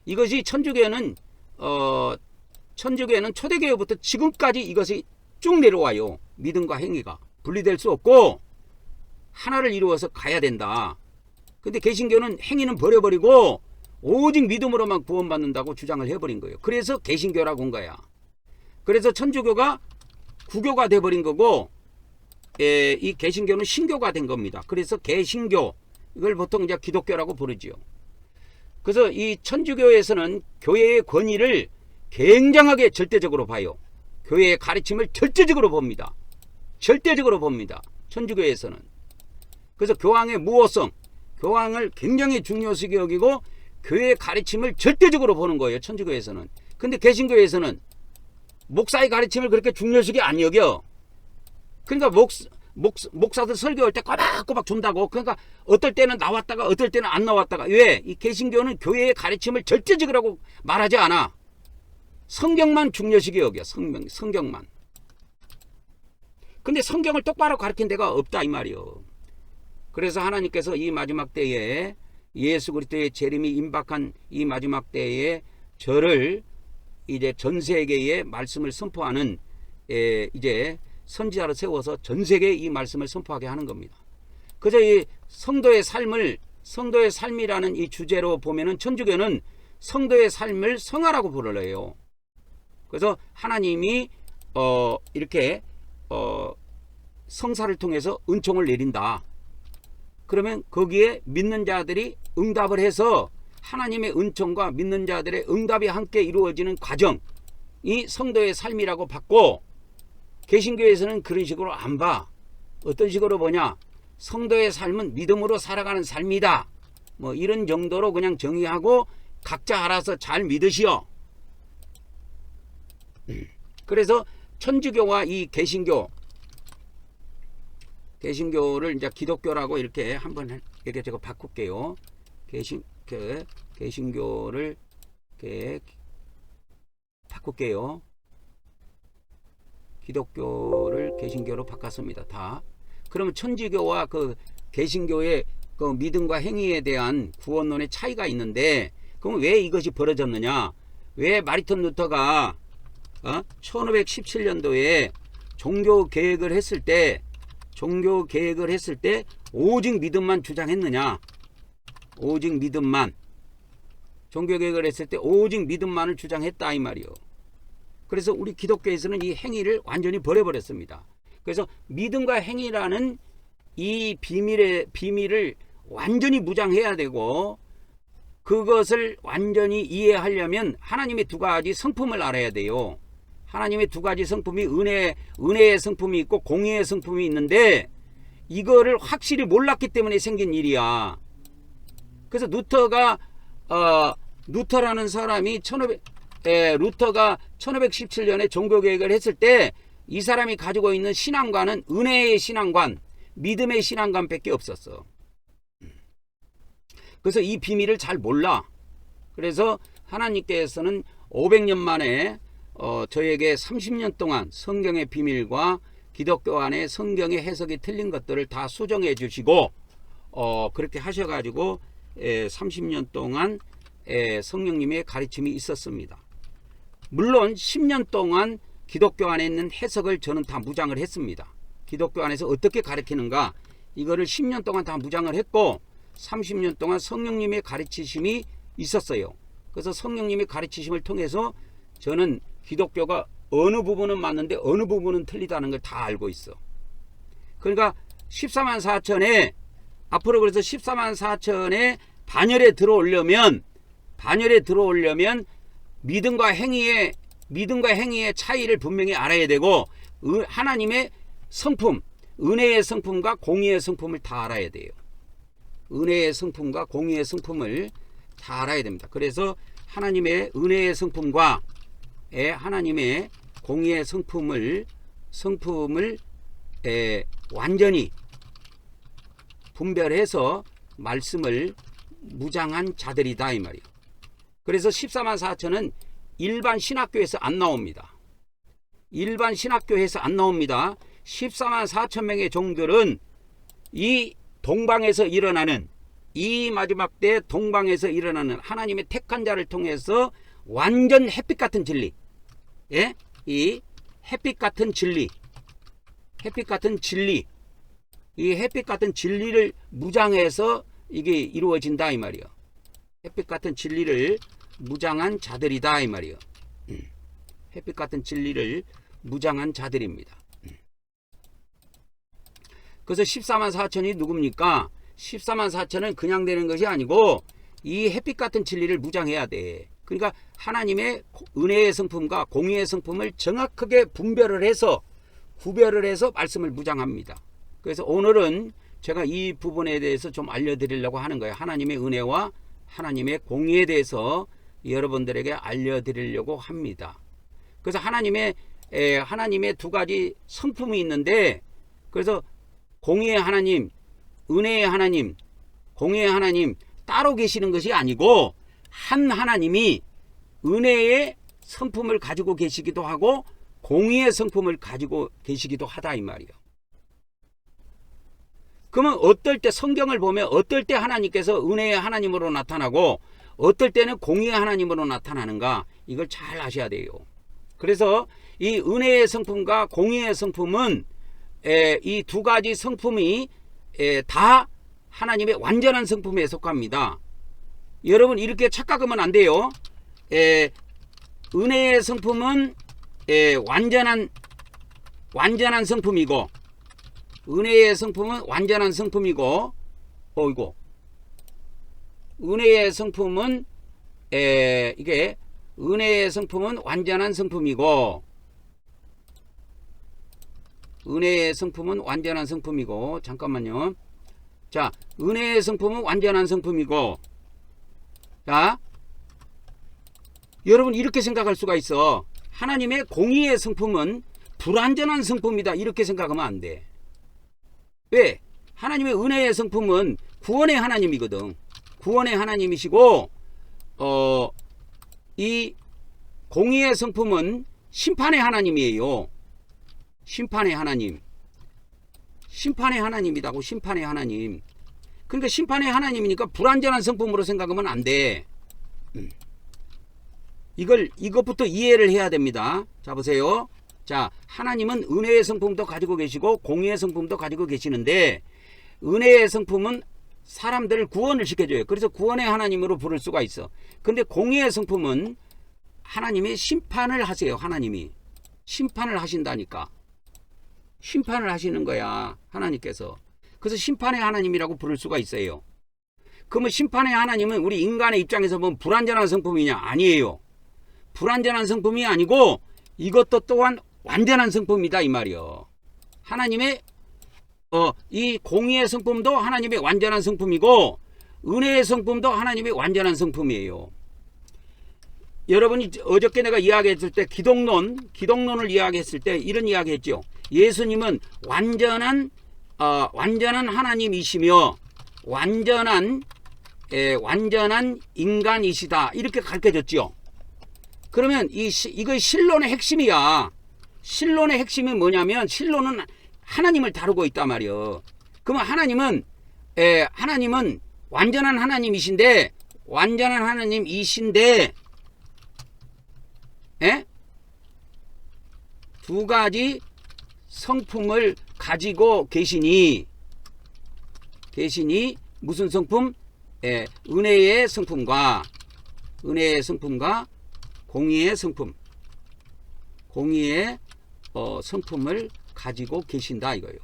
[SPEAKER 1] 이것이 천주교는 초대교회부터 지금까지 이것이 쭉 내려와요. 믿음과 행위가 분리될 수 없고 하나를 이루어서 가야 된다. 근데 개신교는 행위는 버려버리고 오직 믿음으로만 구원받는다고 주장을 해버린 거예요. 그래서 개신교라고 한 거야. 그래서 천주교가 구교가 돼버린 거고 이 개신교는 신교가 된 겁니다. 그래서 개신교, 이걸 보통 이제 기독교라고 부르지요. 그래서 이 천주교에서는 교회의 권위를 굉장하게 절대적으로 봐요. 교회의 가르침을 절대적으로 봅니다. 절대적으로 봅니다. 천주교에서는. 그래서 교황의 무호성, 교황을 굉장히 중요시 여기고 교회의 가르침을 절대적으로 보는 거예요. 천주교에서는. 근데 개신교에서는 목사의 가르침을 그렇게 중요시하게 안 여겨. 그러니까 목사들 설교할 때 꼬박꼬박 준다고. 그러니까 어떨 때는 나왔다가 어떨 때는 안 나왔다가. 왜? 이 개신교는 교회의 가르침을 절대적이라고 말하지 않아. 성경만 중요시하게 여겨. 성경만. 근데 성경을 똑바로 가르친 데가 없다 이 말이요. 그래서 하나님께서 이 마지막 때에 예수 그리스도의 재림이 임박한 이 마지막 때에 저를 이제 전 세계에 말씀을 선포하는 이제 선지자로 세워서 전 세계에 이 말씀을 선포하게 하는 겁니다. 그래서 이 성도의 삶이라는 이 주제로 보면은 천주교는 성도의 삶을 성화라고 불러요. 그래서 하나님이 이렇게 성사를 통해서 은총을 내린다. 그러면 거기에 믿는 자들이 응답을 해서 하나님의 은총과 믿는 자들의 응답이 함께 이루어지는 과정이 성도의 삶이라고 봤고, 개신교에서는 그런 식으로 안 봐. 어떤 식으로 보냐? 성도의 삶은 믿음으로 살아가는 삶이다. 뭐 이런 정도로 그냥 정의하고 각자 알아서 잘 믿으시오. 그래서 천주교와 이 개신교를 이제 기독교라고 이렇게 한번 이렇게 제가 바꿀게요. 개신교를 이렇게 바꿀게요. 기독교를 개신교로 바꿨습니다. 다. 그러면 천주교와 그 개신교의 그 믿음과 행위에 대한 구원론의 차이가 있는데, 그럼 왜 이것이 벌어졌느냐? 왜 마르틴 루터가 1517년도에 종교 개혁을 했을 때 오직 믿음만 주장했느냐? 오직 믿음만. 종교 개혁을 했을 때 오직 믿음만을 주장했다 이 말이요. 그래서 우리 기독교에서는 이 행위를 완전히 버려버렸습니다. 그래서 믿음과 행위라는 이 비밀을 완전히 무장해야 되고, 그것을 완전히 이해하려면 하나님의 2가지 성품을 알아야 돼요. 하나님의 2가지 성품이 은혜의 성품이 있고 공의의 성품이 있는데, 이거를 확실히 몰랐기 때문에 생긴 일이야. 그래서 루터가 루터라는 사람이 루터가 1517년에 종교개혁을 했을 때 이 사람이 가지고 있는 신앙관은 은혜의 신앙관, 믿음의 신앙관밖에 없었어. 그래서 이 비밀을 잘 몰라. 그래서 하나님께서는 500년 만에 저에게 30년 동안 성경의 비밀과 기독교 안에 성경의 해석이 틀린 것들을 다 수정해 주시고 그렇게 하셔가지고 30년 동안 성령님의 가르침이 있었습니다. 물론 10년 동안 기독교 안에 있는 해석을 저는 다 무장을 했습니다. 기독교 안에서 어떻게 가르치는가 이거를 10년 동안 다 무장을 했고 30년 동안 성령님의 가르치심이 있었어요. 그래서 성령님의 가르치심을 통해서 저는 기독교가 어느 부분은 맞는데 어느 부분은 틀리다는 걸 다 알고 있어. 그러니까 14만 4천에 앞으로 그래서 14만 4천에 반열에 들어오려면 믿음과 행위의 차이를 분명히 알아야 되고 하나님의 성품, 은혜의 성품과 공의의 성품을 다 알아야 돼요. 은혜의 성품과 공의의 성품을 다 알아야 됩니다. 그래서 하나님의 은혜의 성품과 하나님의 공의의 성품을 완전히 분별해서 말씀을 무장한 자들이다 이 말이에요. 그래서 14만 4천은 일반 신학교에서 안 나옵니다. 일반 신학교에서 안 나옵니다. 14만 4천 명의 종들은 이 동방에서 일어나는 이 마지막 때 동방에서 일어나는 하나님의 택한 자를 통해서 완전 햇빛 같은 진리, 이 햇빛 같은 진리, 이 햇빛 같은 진리를 무장해서 이게 이루어진다 이 말이요. 햇빛 같은 진리를 무장한 자들이다 이 말이요. 햇빛 같은 진리를 무장한 자들입니다. 그래서 14만 4천이 누굽니까? 14만 4천은 그냥 되는 것이 아니고 이 햇빛 같은 진리를 무장해야 돼. 그러니까 하나님의 은혜의 성품과 공의의 성품을 정확하게 구별을 해서 말씀을 무장합니다. 그래서 오늘은 제가 이 부분에 대해서 좀 알려드리려고 하는 거예요. 하나님의 은혜와 하나님의 공의에 대해서 여러분들에게 알려드리려고 합니다. 그래서 하나님의 두 가지 성품이 있는데, 그래서 공의의 하나님, 은혜의 하나님, 공의의 하나님 따로 계시는 것이 아니고 한 하나님이 은혜의 성품을 가지고 계시기도 하고 공의의 성품을 가지고 계시기도 하다 이 말이에요. 그러면 어떨 때 성경을 보면 어떨 때 하나님께서 은혜의 하나님으로 나타나고 어떨 때는 공의의 하나님으로 나타나는가, 이걸 잘 아셔야 돼요. 그래서 이 은혜의 성품과 공의의 성품은 이 두 가지 성품이 다 하나님의 완전한 성품에 속합니다. 여러분 이렇게 착각하면 안 돼요. 은혜의 성품은 완전한 성품이고, 은혜의 성품은 완전한 성품이고, 은혜의 성품은 이게 은혜의 성품은 완전한 성품이고, 은혜의 성품은 완전한 성품이고, 잠깐만요. 자, 은혜의 성품은 완전한 성품이고, 자, 여러분 이렇게 생각할 수가 있어. 하나님의 공의의 성품은 불완전한 성품이다, 이렇게 생각하면 안 돼. 왜? 하나님의 은혜의 성품은 구원의 하나님이거든. 구원의 하나님이시고, 이 공의의 성품은 심판의 하나님이에요. 심판의 하나님. 심판의 하나님이라고, 심판의 하나님. 그러니까 심판의 하나님이니까 불완전한 성품으로 생각하면 안 돼. 이것부터 이해를 해야 됩니다. 자, 보세요. 자, 하나님은 은혜의 성품도 가지고 계시고 공의의 성품도 가지고 계시는데, 은혜의 성품은 사람들을 구원을 시켜줘요. 그래서 구원의 하나님으로 부를 수가 있어. 근데 공의의 성품은 하나님이 심판을 하세요. 하나님이 심판을 하신다니까. 심판을 하시는 거야, 하나님께서. 그래서 심판의 하나님이라고 부를 수가 있어요. 그러면 심판의 하나님은 우리 인간의 입장에서 보면 불완전한 성품이냐? 아니에요. 불완전한 성품이 아니고 이것도 또한 완전한 성품이다 이 말이요. 하나님의 이 공의의 성품도 하나님의 완전한 성품이고, 은혜의 성품도 하나님의 완전한 성품이에요. 여러분이 어저께 내가 이야기했을 때 기독론을 이야기했을 때 이런 이야기했죠. 예수님은 완전한 하나님이시며 완전한 인간이시다 이렇게 가르쳐줬죠. 그러면 이거 신론의 핵심이야. 신론의 핵심이 뭐냐면 신론은 하나님을 다루고 있단 말이에요. 그러면 하나님은 완전한 하나님이신데 두 가지 성품을 가지고 계시니 무슨 성품? 은혜의 성품과 공의의 성품을 가지고 계신다 이거예요.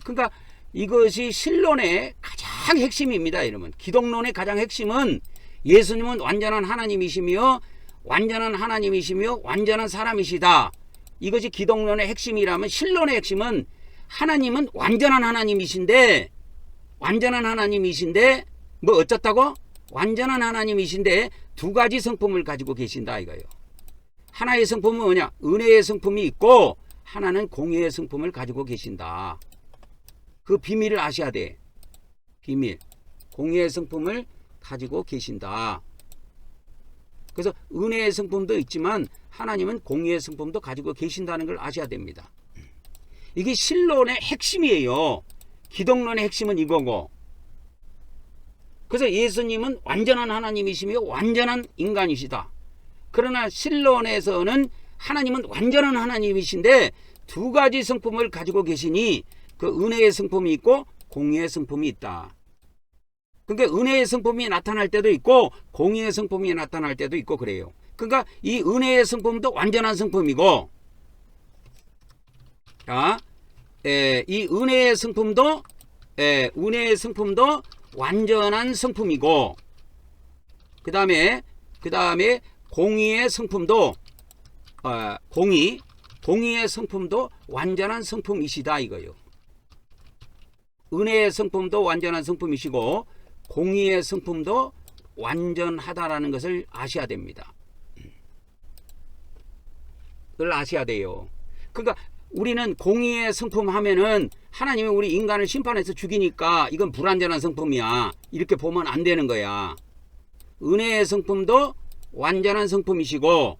[SPEAKER 1] 그러니까 이것이 신론의 가장 핵심입니다. 이러면 기독론의 가장 핵심은 예수님은 완전한 하나님이시며 완전한 사람이시다. 이것이 기독론의 핵심이라면 신론의 핵심은 하나님은 완전한 하나님이신데 뭐 어쩌다고? 완전한 하나님이신데 두 가지 성품을 가지고 계신다 이거예요. 하나의 성품은 뭐냐? 은혜의 성품이 있고 하나는 공의의 성품을 가지고 계신다. 그 비밀을 아셔야 돼. 비밀. 공의의 성품을 가지고 계신다. 그래서 은혜의 성품도 있지만 하나님은 공의의 성품도 가지고 계신다는 걸 아셔야 됩니다. 이게 신론의 핵심이에요. 기독론의 핵심은 이거고. 그래서 예수님은 완전한 하나님이시며 완전한 인간이시다. 그러나 신론에서는 하나님은 완전한 하나님이신데 두 가지 성품을 가지고 계시니 그 은혜의 성품이 있고 공의의 성품이 있다. 그러니까 은혜의 성품이 나타날 때도 있고 공의의 성품이 나타날 때도 있고 그래요. 그러니까 이 은혜의 성품도 완전한 성품이고, 이 은혜의 성품도 완전한 성품이고, 그 다음에 공의의 성품도 공의의 성품도 완전한 성품이시다 이거요. 은혜의 성품도 완전한 성품이시고 공의의 성품도 완전하다라는 것을 아셔야 됩니다. 그걸 아셔야 돼요. 그러니까 우리는 공의의 성품 하면은 하나님이 우리 인간을 심판해서 죽이니까 이건 불완전한 성품이야 이렇게 보면 안 되는 거야. 은혜의 성품도 완전한 성품이시고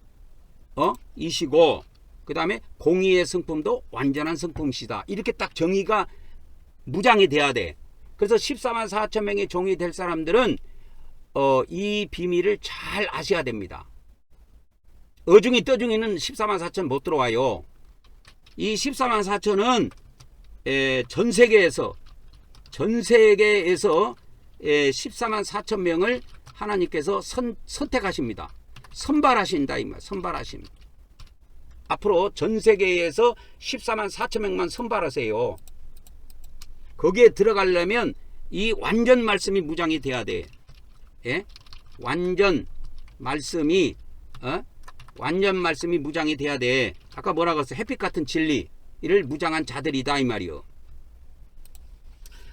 [SPEAKER 1] 그 다음에 공의의 성품도 완전한 성품이시다. 이렇게 딱 정의가 무장이 돼야 돼. 그래서 14만 4천 명의 종이 될 사람들은 이 비밀을 잘 아셔야 됩니다. 어중이 떠중이는 14만 4천 못 들어와요. 이 14만 4천은 전 세계에서 14만 4천 명을 하나님께서 선택하십니다. 선발하신다 이 말. 선발하심. 앞으로 전 세계에서 14만 4천 명만 선발하세요. 거기에 들어가려면 이 완전 말씀이 무장이 돼야 돼. 완전 말씀이 무장이 돼야 돼. 아까 뭐라고 했어? 햇빛 같은 진리를 무장한 자들이다 이 말이요.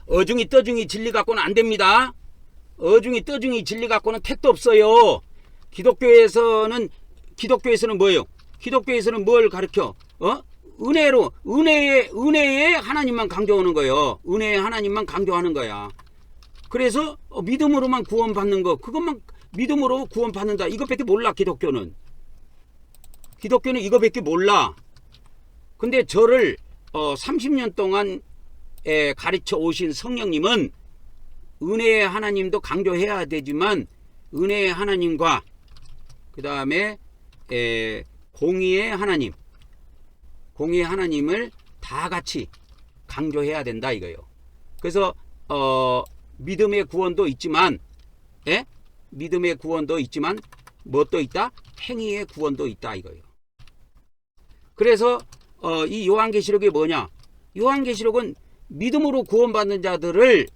[SPEAKER 1] 어중이 떠중이 진리 갖고는 안 됩니다. 어중이 떠중이 진리 갖고는 택도 없어요. 기독교에서는 뭐예요? 기독교에서는 뭘 가르쳐? 은혜의 하나님만 강조하는 거예요. 은혜의 하나님만 강조하는 거야. 그래서 믿음으로만 구원받는 거, 그것만 믿음으로 구원받는다. 이것밖에 몰라. 기독교는 이거밖에 몰라. 근데 저를 30년 동안 가르쳐 오신 성령님은 은혜의 하나님도 강조해야 되지만 은혜의 하나님과 그 다음에 공의의 하나님을 다 같이 강조해야 된다 이거예요. 그래서 믿음의 구원도 있지만 믿음의 구원도 있지만 뭣도 있다? 행위의 구원도 있다 이거예요. 그래서 이 요한계시록이 뭐냐? 요한계시록은 믿음으로 구원받는 자들을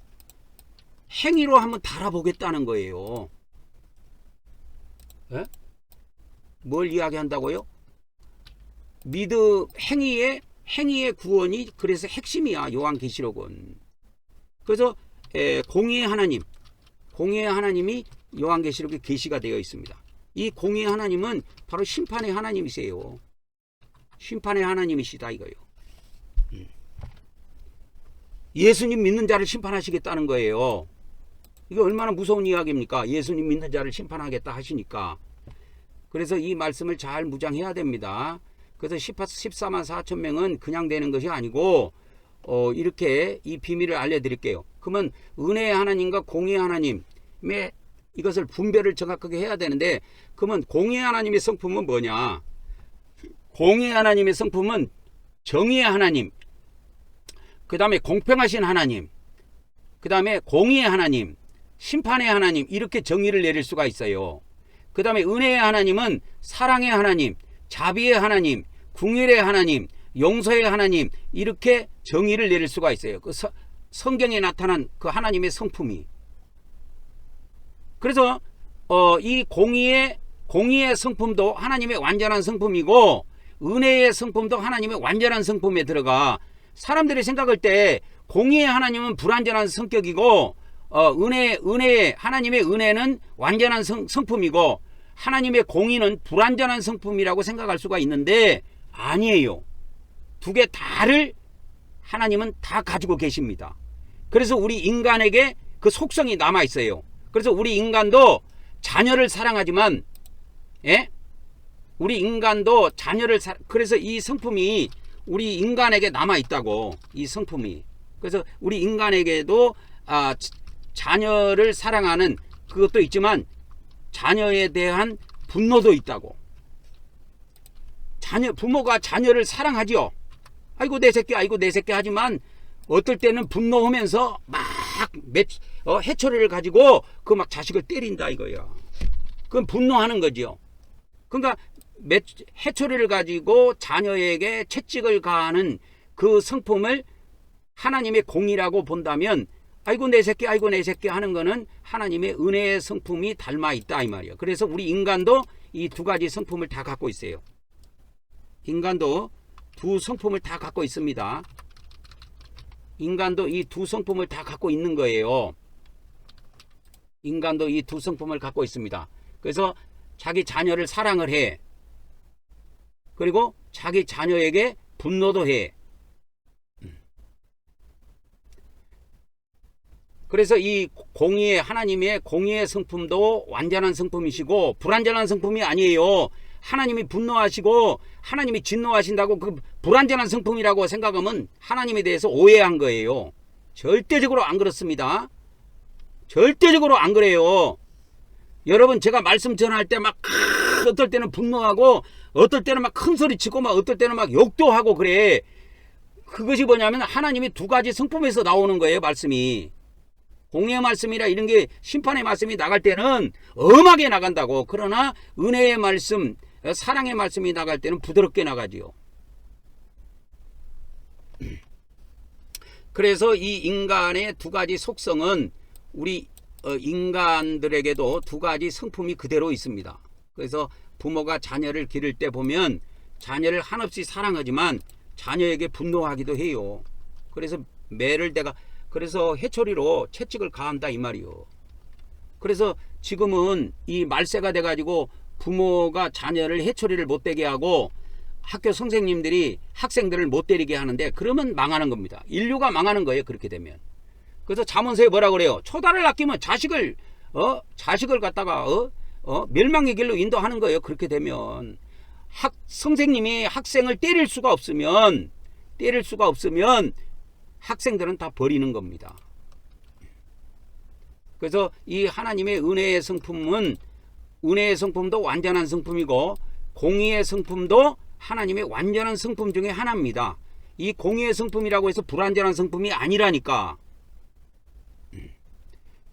[SPEAKER 1] 행위로 한번 달아보겠다는 거예요. 뭘 이야기한다고요? 행위의 구원이 그래서 핵심이야. 요한계시록은. 그래서 공의의 하나님이 요한계시록에 계시가 되어 있습니다. 이 공의의 하나님은 바로 심판의 하나님이세요. 심판의 하나님이시다 이거예요. 예수님 믿는 자를 심판하시겠다는 거예요. 이게 얼마나 무서운 이야기입니까? 예수님 믿는 자를 심판하겠다 하시니까. 그래서 이 말씀을 잘 무장해야 됩니다. 그래서 14만 4천 명은 그냥 되는 것이 아니고 이렇게 이 비밀을 알려드릴게요. 그러면 은혜의 하나님과 공의의 하나님의 이것을 분별을 정확하게 해야 되는데, 그러면 공의의 하나님의 성품은 뭐냐? 공의의 하나님의 성품은 정의의 하나님, 그 다음에 공평하신 하나님, 그 다음에 공의의 하나님, 심판의 하나님, 이렇게 정의를 내릴 수가 있어요. 그 다음에 은혜의 하나님은 사랑의 하나님, 자비의 하나님, 궁일의 하나님, 용서의 하나님, 이렇게 정의를 내릴 수가 있어요. 그 성경에 나타난 그 하나님의 성품이. 그래서 이 공의의 성품도 하나님의 완전한 성품이고, 은혜의 성품도 하나님의 완전한 성품에 들어가. 사람들이 생각할 때 공의의 하나님은 불완전한 성격이고, 하나님의 은혜는 완전한 성품이고, 하나님의 공의는 불완전한 성품이라고 생각할 수가 있는데 아니에요. 두 개 다를 하나님은 다 가지고 계십니다. 그래서 우리 인간에게 그 속성이 남아 있어요. 그래서 우리 인간도 자녀를 사랑하지만, 우리 인간도 자녀를 그래서 이 성품이 우리 인간에게 남아 있다고, 이 성품이. 그래서 우리 인간에게도 자녀를 사랑하는 그것도 있지만 자녀에 대한 분노도 있다고. 부모가 자녀를 사랑하지요. 아이고 내 새끼, 아이고 내 새끼 하지만 어떨 때는 분노하면서 막 해초리를 가지고 그 막 자식을 때린다 이거야. 그건 분노하는 거지요. 그러니까 해초리를 가지고 자녀에게 채찍을 가하는 그 성품을 하나님의 공의라고 본다면, 아이고 내 새끼, 아이고 내 새끼 하는 거는 하나님의 은혜의 성품이 닮아 있다 이 말이에요. 그래서 우리 인간도 이 두 가지 성품을 다 갖고 있어요. 인간도 두 성품을 다 갖고 있습니다. 인간도 이 두 성품을 다 갖고 있는 거예요. 인간도 이 두 성품을 갖고 있습니다. 그래서 자기 자녀를 사랑을 해. 그리고 자기 자녀에게 분노도 해. 그래서 이 하나님의 공의의 성품도 완전한 성품이시고 불완전한 성품이 아니에요. 하나님이 분노하시고 하나님이 진노하신다고 그 불완전한 성품이라고 생각하면 하나님에 대해서 오해한 거예요. 절대적으로 안 그렇습니다. 절대적으로 안 그래요. 여러분, 제가 말씀 전할 때 막 어떨 때는 분노하고 어떨 때는 막 큰 소리 치고 막 어떨 때는 막 욕도 하고 그래. 그것이 뭐냐면 하나님이 두 가지 성품에서 나오는 거예요. 말씀이. 공의의 말씀이라 이런 게 심판의 말씀이 나갈 때는 엄하게 나간다고. 그러나 은혜의 말씀, 사랑의 말씀이 나갈 때는 부드럽게 나가지요. 그래서 이 인간의 두 가지 속성은 우리 인간들에게도 두 가지 성품이 그대로 있습니다. 그래서 부모가 자녀를 기를 때 보면 자녀를 한없이 사랑하지만 자녀에게 분노하기도 해요. 그래서 그래서 해초리로 채찍을 가한다 이 말이요. 그래서 지금은 이 말세가 돼가지고 부모가 자녀를 해초리를 못 대게 하고 학교 선생님들이 학생들을 못 때리게 하는데, 그러면 망하는 겁니다. 인류가 망하는 거예요. 그렇게 되면. 그래서 잠언서에 뭐라 그래요? 초다를 아끼면 자식을 갖다가 멸망의 길로 인도하는 거예요. 그렇게 되면 선생님이 학생을 때릴 수가 없으면 학생들은 다 버리는 겁니다. 그래서 이 하나님의 은혜의 성품도 완전한 성품이고 공의의 성품도 하나님의 완전한 성품 중에 하나입니다. 이 공의의 성품이라고 해서 불완전한 성품이 아니라니까.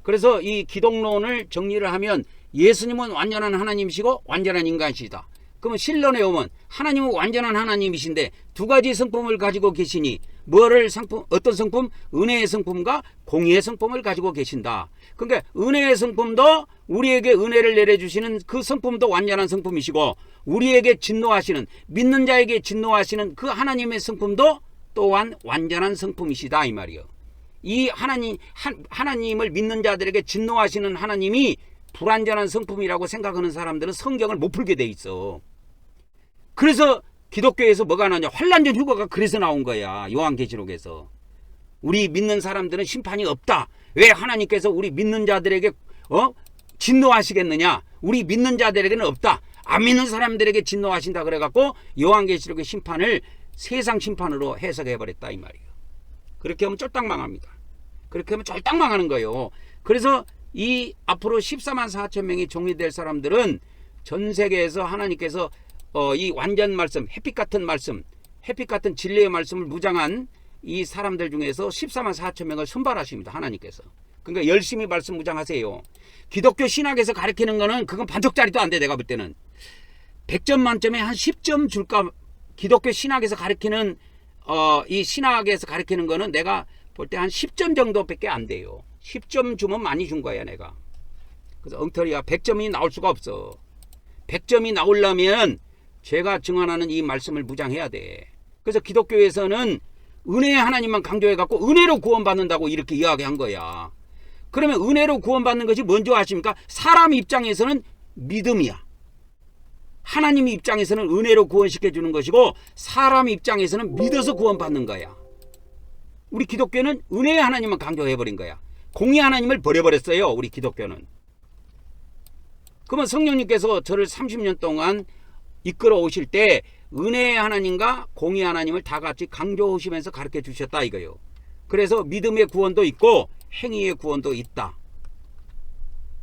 [SPEAKER 1] 그래서 이 기독론을 정리를 하면 예수님은 완전한 하나님이시고 완전한 인간이시다. 그러면 신론에 오면 하나님은 완전한 하나님이신데 두 가지 성품을 가지고 계시니 어떤 성품? 은혜의 성품과 공의의 성품을 가지고 계신다. 그러니까 은혜의 성품도 우리에게 은혜를 내려주시는 그 성품도 완전한 성품이시고, 우리에게 진노하시는, 믿는 자에게 진노하시는 그 하나님의 성품도 또한 완전한 성품이시다 이 말이요. 이 하나님을 믿는 자들에게 진노하시는 하나님이 불완전한 성품이라고 생각하는 사람들은 성경을 못 풀게 돼 있어. 그래서 기독교에서 뭐가 나냐? 환난전 휴거가 그래서 나온 거야. 요한계시록에서. 우리 믿는 사람들은 심판이 없다. 왜 하나님께서 우리 믿는 자들에게 진노하시겠느냐? 우리 믿는 자들에게는 없다. 안 믿는 사람들에게 진노하신다 그래갖고 요한계시록의 심판을 세상 심판으로 해석해버렸다 이 말이에요. 그렇게 하면 쫄딱 망합니다. 그렇게 하면 쫄딱 망하는 거예요. 그래서 이 앞으로 14만 4천 명이 종료될 사람들은 전 세계에서 하나님께서 이 완전 말씀, 햇빛 같은 말씀, 햇빛 같은 진리의 말씀을 무장한 이 사람들 중에서 14만 4천 명을 선발하십니다. 하나님께서. 그러니까 열심히 말씀 무장하세요. 기독교 신학에서 가르치는 거는 그건 반쪽짜리도 안 돼. 내가 볼 때는 100점 만점에 한 10점 줄까. 기독교 신학에서 가르치는 이 신학에서 가르치는 거는 내가 볼 때 한 10점 정도밖에 안 돼요. 10점 주면 많이 준 거야 내가. 그래서 엉터리야. 100점이 나올 수가 없어. 100점이 나오려면 제가 증언하는 이 말씀을 무장해야 돼. 그래서 기독교에서는 은혜의 하나님만 강조해갖고 은혜로 구원받는다고 이렇게 이야기한 거야. 그러면 은혜로 구원받는 것이 뭔지 아십니까? 사람 입장에서는 믿음이야. 하나님 입장에서는 은혜로 구원시켜주는 것이고 사람 입장에서는 믿어서 구원받는 거야. 우리 기독교는 은혜의 하나님만 강조해버린 거야. 공의 하나님을 버려버렸어요. 우리 기독교는. 그러면 성령님께서 저를 30년 동안 이끌어 오실 때 은혜의 하나님과 공의 하나님을 다 같이 강조하시면서 가르쳐 주셨다 이거예요. 그래서 믿음의 구원도 있고 행위의 구원도 있다.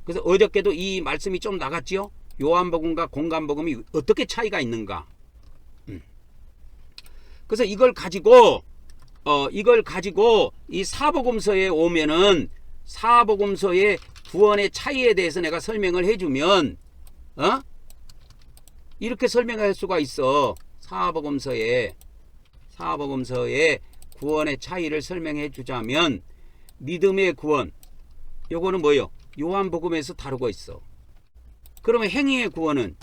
[SPEAKER 1] 그래서 어저께도 이 말씀이 좀 나갔지요. 요한복음과 공간복음이 어떻게 차이가 있는가. 그래서 이걸 가지고 이 사복음서에 오면은 사복음서의 구원의 차이에 대해서 내가 설명을 해주면 이렇게 설명할 수가 있어. 사복음서의 구원의 차이를 설명해 주자면 믿음의 구원 요거는 뭐예요? 요한복음에서 다루고 있어. 그러면 행위의 구원은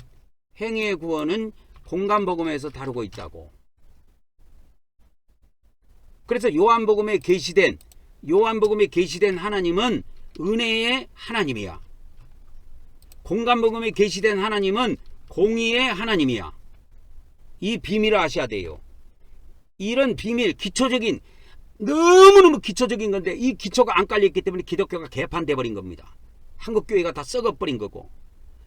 [SPEAKER 1] 공간복음에서 다루고 있다고. 그래서 요한복음에 계시된 하나님은 은혜의 하나님이야. 공간복음에 계시된 하나님은 공의의 하나님이야. 이 비밀을 아셔야 돼요. 이런 비밀, 기초적인, 너무너무 기초적인 건데 이 기초가 안 깔려있기 때문에 기독교가 개판돼 버린 겁니다. 한국교회가 다 썩어버린 거고,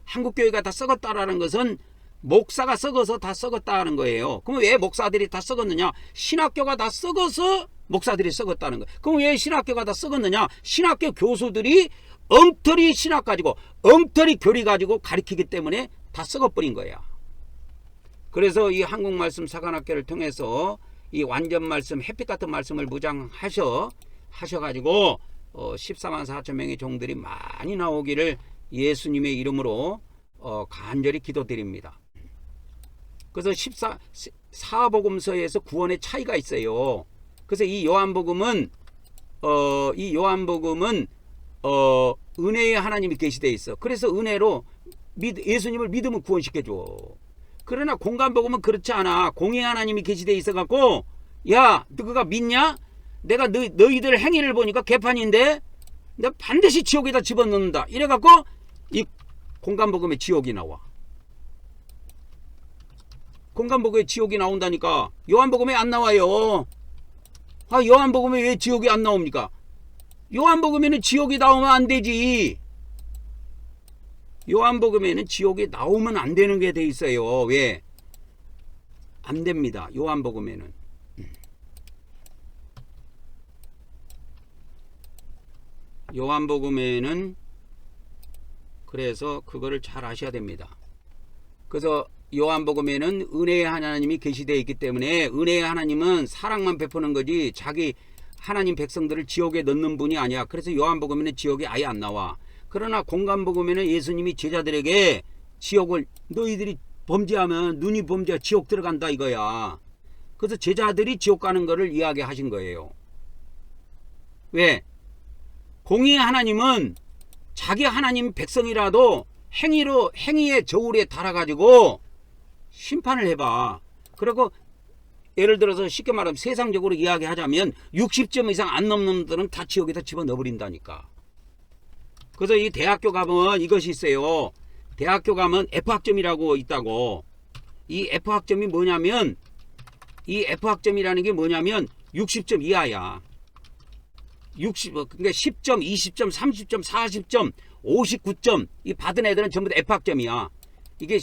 [SPEAKER 1] 한국교회가 다 썩었다라는 것은 목사가 썩어서 다 썩었다는 거예요. 그럼 왜 목사들이 다 썩었느냐? 신학교가 다 썩어서 목사들이 썩었다는 거예요. 그럼 왜 신학교가 다 썩었느냐? 신학교 교수들이 엉터리 신학 가지고 엉터리 교리 가지고 가르치기 때문에 다 썩어버린 거야. 그래서 이 한국말씀 사관학교를 통해서 이 완전 말씀, 햇빛 같은 말씀을 무장하셔가지고 14만 4천 명의 종들이 많이 나오기를 예수님의 이름으로 간절히 기도드립니다. 그래서 사복음서에서 구원의 차이가 있어요. 그래서 이 요한복음은 은혜의 하나님이 계시되어 있어. 그래서 은혜로 예수님을 믿으면 구원시켜줘. 그러나 공간복음은 그렇지 않아. 공의 하나님이 계시되어 있어갖고 야, 너 그가 믿냐? 내가 너희들 행위를 보니까 개판인데 내가 반드시 지옥에다 집어넣는다. 이래갖고 이 공간복음에 지옥이 나와. 공간복음에 지옥이 나온다니까. 요한복음에 안 나와요. 요한복음에 왜 지옥이 안 나옵니까? 요한복음에는 지옥이 나오면 안 되지. 요한복음에는 지옥이 나오면 안 되는 게 돼 있어요. 왜? 안 됩니다. 요한복음에는. 요한복음에는 그래서 그거를 잘 아셔야 됩니다. 그래서 요한복음에는 은혜의 하나님이 계시되어 있기 때문에 은혜의 하나님은 사랑만 베푸는 거지 자기 하나님 백성들을 지옥에 넣는 분이 아니야. 그래서 요한복음에는 지옥이 아예 안 나와. 그러나 공간복음에는 예수님이 제자들에게 지옥을 너희들이 범죄하면 눈이 범죄하 지옥 들어간다 이거야. 그래서 제자들이 지옥 가는 거를 이야기하신 거예요. 왜? 공의의 하나님은 자기 하나님 백성이라도 행위의 저울에 달아가지고 심판을 해봐. 그리고 예를 들어서 쉽게 말하면 세상적으로 이야기하자면 60점 이상 안 넘는 놈들은 다 지옥에다 집어넣어버린다니까. 그래서 이 대학교 가면 이것이 있어요. 대학교 가면 F학점이라고 있다고. 이 F학점이 뭐냐면, 이 F학점이라는 게 뭐냐면 60점 이하야. 60, 그러니까 10점, 20점, 30점, 40점, 59점 이 받은 애들은 전부 다 F학점이야. 이게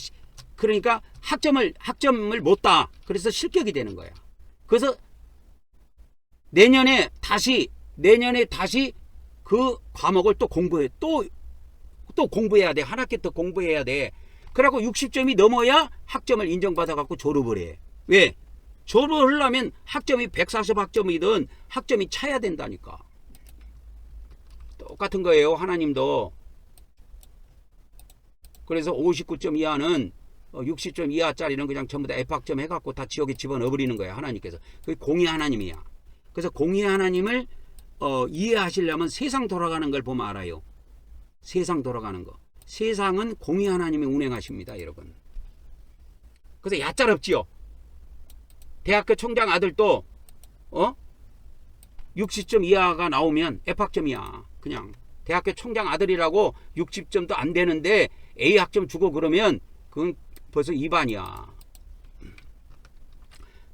[SPEAKER 1] 그러니까 학점을 못 따. 그래서 실격이 되는 거야. 그래서 내년에 다시 그 과목을 또 공부해야 돼. 한 학기 더 공부해야 돼. 그래갖고 60점이 넘어야 학점을 인정받아 갖고 졸업을 해. 왜? 졸업을 하려면 학점이 140학점이든 학점이 차야 된다니까. 똑같은 거예요. 하나님도. 그래서 59점 이하는 60점 이하짜리는 그냥 전부 다 F학점 해갖고 다 지옥에 집어넣어버리는 거야. 하나님께서. 그게 공의 하나님이야. 그래서 공의 하나님을 이해하시려면 세상 돌아가는 걸 보면 알아요. 세상 돌아가는 거. 세상은 공의 하나님이 운행하십니다. 여러분. 그래서 얕짤없지요. 대학교 총장 아들도 60점 이하가 나오면 F학점이야. 그냥 대학교 총장 아들이라고 60점도 안 되는데 A학점 주고 그러면 그건 벌써 위반이야.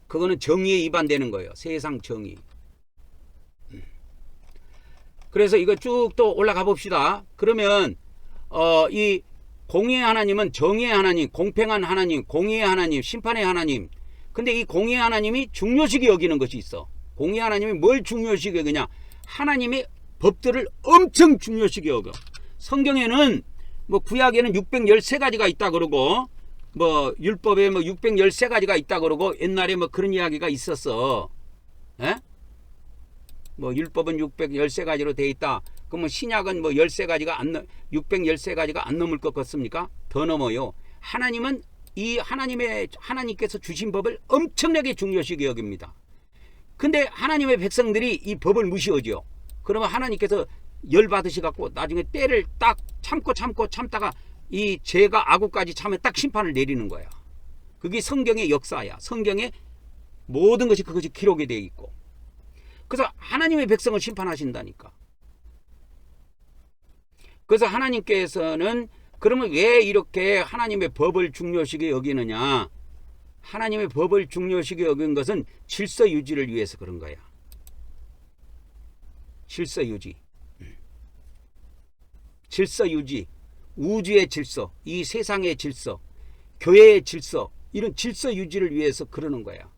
[SPEAKER 1] 그거는 정의에 위반되는 거예요. 세상 정의. 그래서 이거 쭉 또 올라가 봅시다. 그러면 이 공의의 하나님은 정의의 하나님, 공평한 하나님, 공의의 하나님, 심판의 하나님. 근데 이 공의의 하나님이 중요시게 여기는 것이 있어. 공의의 하나님이 뭘 중요시게 여기냐? 하나님의 법들을 엄청 중요시게 여겨. 성경에는 뭐 구약에는 613가지가 있다 그러고 뭐 율법에 뭐 613가지가 있다 그러고 옛날에 뭐 그런 이야기가 있었어. 에? 뭐 율법은 613가지로 돼 있다. 그러면 신약은 뭐 13가지가 613가지가 안 넘을 것 같습니까? 더 넘어요. 하나님은 이 하나님께서 주신 법을 엄청나게 중요시게 여깁니다. 근데 하나님의 백성들이 이 법을 무시하죠. 그러면 하나님께서 열받으시 갖고 나중에 때를 딱 참다가 이 죄가 악우까지 참에 딱 심판을 내리는 거야. 그게 성경의 역사야. 성경의 모든 것이 그것이 기록이 되어 있고. 그래서 하나님의 백성을 심판하신다니까. 그래서 하나님께서는 그러면 왜 이렇게 하나님의 법을 중요시게 여기느냐? 하나님의 법을 중요시게 여긴 것은 질서 유지를 위해서 그런 거야. 질서 유지. 질서 유지. 우주의 질서, 이 세상의 질서, 교회의 질서, 이런 질서 유지를 위해서 그러는 거야.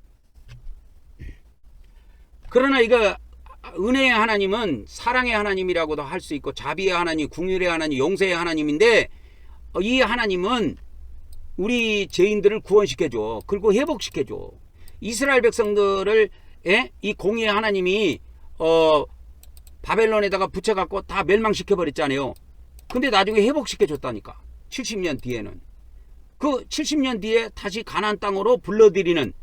[SPEAKER 1] 그러나 이거 은혜의 하나님은 사랑의 하나님이라고도 할 수 있고 자비의 하나님, 긍휼의 하나님, 용서의 하나님인데 이 하나님은 우리 죄인들을 구원시켜줘. 그리고 회복시켜줘. 이스라엘 백성들을 이 공의의 하나님이 바벨론에다가 붙여갖고 다 멸망시켜버렸잖아요. 근데 나중에 회복시켜줬다니까. 70년 뒤에는. 그 70년 뒤에 다시 가나안 땅으로 불러들이는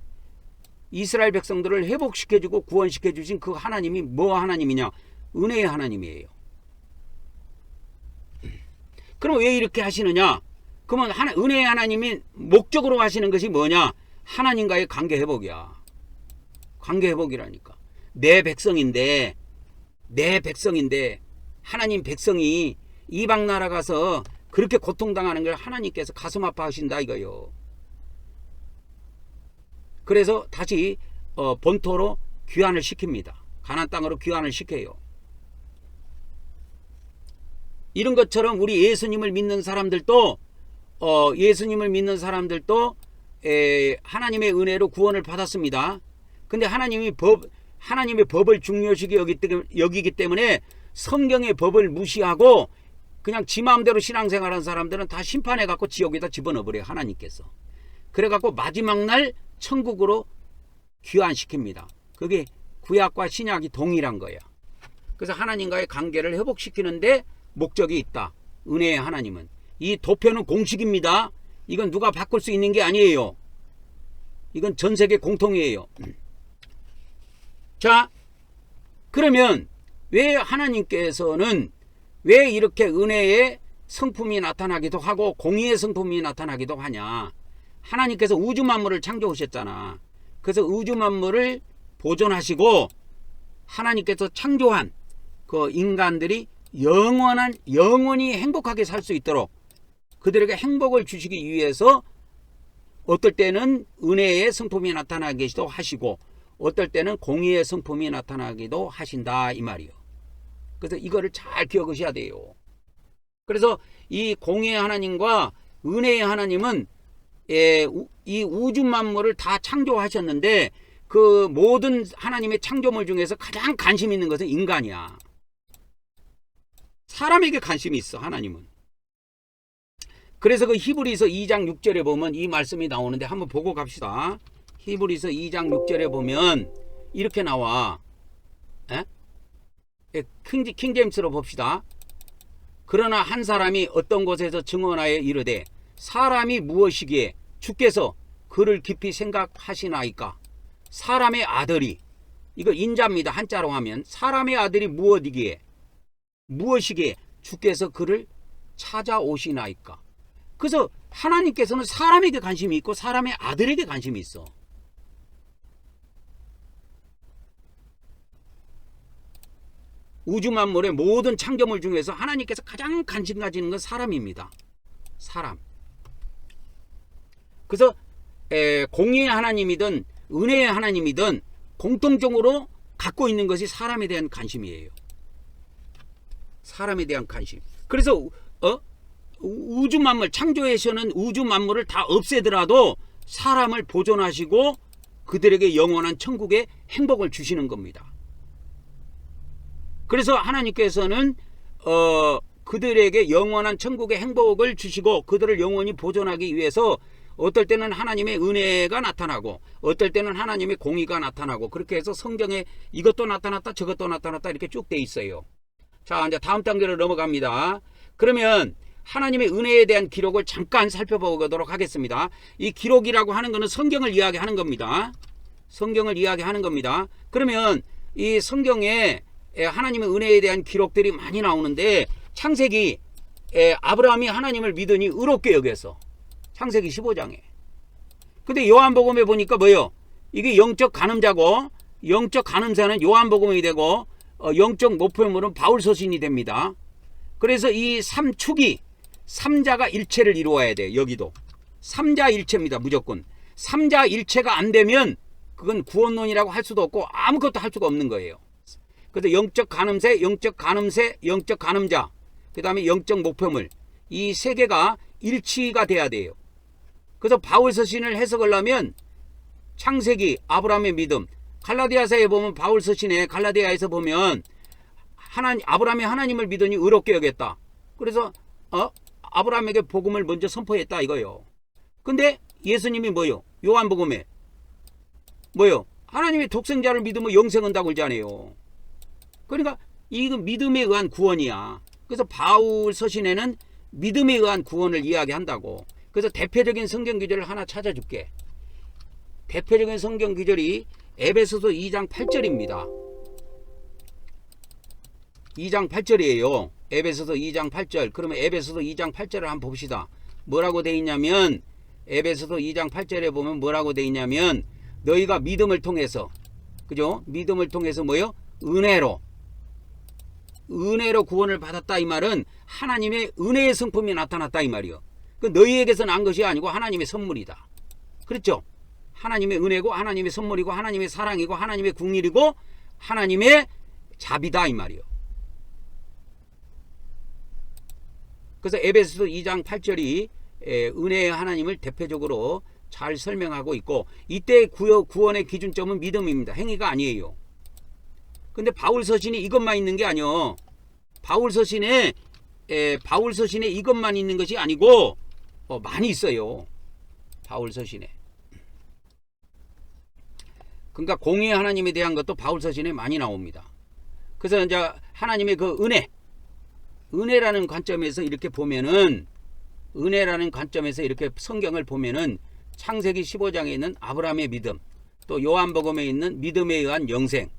[SPEAKER 1] 이스라엘 백성들을 회복시켜주고 구원시켜주신 그 하나님이 뭐 하나님이냐? 은혜의 하나님이에요. 그럼 왜 이렇게 하시느냐? 그러면 은혜의 하나님이 목적으로 하시는 것이 뭐냐? 하나님과의 관계 회복이야. 관계 회복이라니까. 내 백성인데 하나님 백성이 이방 나라 가서 그렇게 고통당하는 걸 하나님께서 가슴 아파하신다 이거요. 그래서 다시 본토로 귀환을 시킵니다. 가나안 땅으로 귀환을 시켜요. 이런 것처럼 우리 예수님을 믿는 사람들도 하나님의 은혜로 구원을 받았습니다. 근데 하나님의 법을 중요시게 여기기 때문에 성경의 법을 무시하고 그냥 지 마음대로 신앙생활하는 사람들은 다 심판해 갖고 지옥에다 집어넣어버려요. 하나님께서. 그래 갖고 마지막 날 천국으로 귀환시킵니다. 그게 구약과 신약이 동일한 거예요. 그래서 하나님과의 관계를 회복시키는데 목적이 있다. 은혜의 하나님은. 이 도표는 공식입니다. 이건 누가 바꿀 수 있는 게 아니에요. 이건 전 세계 공통이에요. 자, 그러면 왜 하나님께서는 왜 이렇게 은혜의 성품이 나타나기도 하고 공의의 성품이 나타나기도 하냐? 하나님께서 우주 만물을 창조하셨잖아. 그래서 우주 만물을 보존하시고 하나님께서 창조한 그 인간들이 영원히 행복하게 살 수 있도록 그들에게 행복을 주시기 위해서 어떨 때는 은혜의 성품이 나타나기도 하시고 어떨 때는 공의의 성품이 나타나기도 하신다 이 말이요. 그래서 이거를 잘 기억하셔야 돼요. 그래서 이 공의의 하나님과 은혜의 하나님은 이 우주 만물을 다 창조하셨는데 그 모든 하나님의 창조물 중에서 가장 관심 있는 것은 인간이야. 사람에게 관심이 있어 하나님은. 그래서 그 히브리서 2장 6절에 보면 이 말씀이 나오는데 한번 보고 갑시다. 히브리서 2장 6절에 보면 이렇게 나와. 킹제임스로 봅시다. 그러나 한 사람이 어떤 곳에서 증언하여 이르되 사람이 무엇이기에 주께서 그를 깊이 생각하시나이까. 사람의 아들이, 이거 인자입니다. 한자로 하면 사람의 아들이 무엇이기에 주께서 그를 찾아오시나이까. 그래서 하나님께서는 사람에게 관심이 있고 사람의 아들에게 관심이 있어. 우주 만물의 모든 창조물 중에서 하나님께서 가장 관심 가지는 건 사람입니다. 사람. 그래서 공의의 하나님이든 은혜의 하나님이든 공통적으로 갖고 있는 것이 사람에 대한 관심이에요. 사람에 대한 관심. 그래서 우주 만물 창조에서는 우주 만물을 다 없애더라도 사람을 보존하시고 그들에게 영원한 천국의 행복을 주시는 겁니다. 그래서 하나님께서는 그들에게 영원한 천국의 행복을 주시고 그들을 영원히 보존하기 위해서 어떨 때는 하나님의 은혜가 나타나고 어떨 때는 하나님의 공의가 나타나고 그렇게 해서 성경에 이것도 나타났다 저것도 나타났다 이렇게 쭉 돼 있어요. 자, 이제 다음 단계로 넘어갑니다. 그러면 하나님의 은혜에 대한 기록을 잠깐 살펴보도록 하겠습니다. 이 기록이라고 하는 것은 성경을 이야기하는 겁니다. 성경을 이야기하는 겁니다. 그러면 이 성경에 하나님의 은혜에 대한 기록들이 많이 나오는데 창세기 아브라함이 하나님을 믿으니 의롭게 여겨서 창세기 15장에. 근데 요한복음에 보니까 뭐예요? 이게 영적 간음자고 영적 간음자는 요한복음이 되고 영적 목표물은 바울서신이 됩니다. 그래서 이 3축이 3자가 일체를 이루어야 돼. 여기도 3자 일체입니다. 무조건 3자 일체가 안 되면 그건 구원론이라고 할 수도 없고 아무것도 할 수가 없는 거예요. 그래서 영적 간음새, 영적 간음새, 영적 간음자, 그 다음에 영적 목표물, 이 세 개가 일치가 돼야 돼요. 그래서 바울서신을 해석하려면 창세기, 아브라함의 믿음, 갈라디아서에 보면 바울서신에 갈라디아에서 보면 아브라함이 하나님을 믿으니 의롭게 여겼다. 그래서 아브라함에게 복음을 먼저 선포했다 이거요. 근데 예수님이 뭐요? 요한복음에 뭐요? 하나님의 독생자를 믿으면 영생 온다고 그러잖아요. 그러니까 이거 믿음에 의한 구원이야. 그래서 바울 서신에는 믿음에 의한 구원을 이야기한다고. 그래서 대표적인 성경 구절을 하나 찾아줄게. 대표적인 성경 구절이 에베소서 2장 8절입니다. 2장 8절이에요. 에베소서 2장 8절. 그러면 에베소서 2장 8절을 한번 봅시다. 뭐라고 돼 있냐면 에베소서 2장 8절에 보면 뭐라고 돼 있냐면 너희가 믿음을 통해서, 그죠? 믿음을 통해서 뭐요? 은혜로 구원을 받았다 이 말은 하나님의 은혜의 성품이 나타났다 이 말이요. 그 너희에게서 난 것이 아니고 하나님의 선물이다. 그렇죠? 하나님의 은혜고 하나님의 선물이고 하나님의 사랑이고 하나님의 국률이고 하나님의 자비다 이 말이요. 그래서 에베소서 2장 8절이 은혜의 하나님을 대표적으로 잘 설명하고 있고 이때 구원의 기준점은 믿음입니다. 행위가 아니에요. 근데 바울서신이 이것만 있는 게 아니요. 바울서신에 이것만 있는 것이 아니고 많이 있어요. 바울서신에. 그러니까 공의의 하나님에 대한 것도 바울서신에 많이 나옵니다. 그래서 이제 하나님의 그 은혜라는 관점에서 이렇게 보면은 은혜라는 관점에서 이렇게 성경을 보면은 창세기 15장에 있는 아브라함의 믿음, 또 요한복음에 있는 믿음에 의한 영생,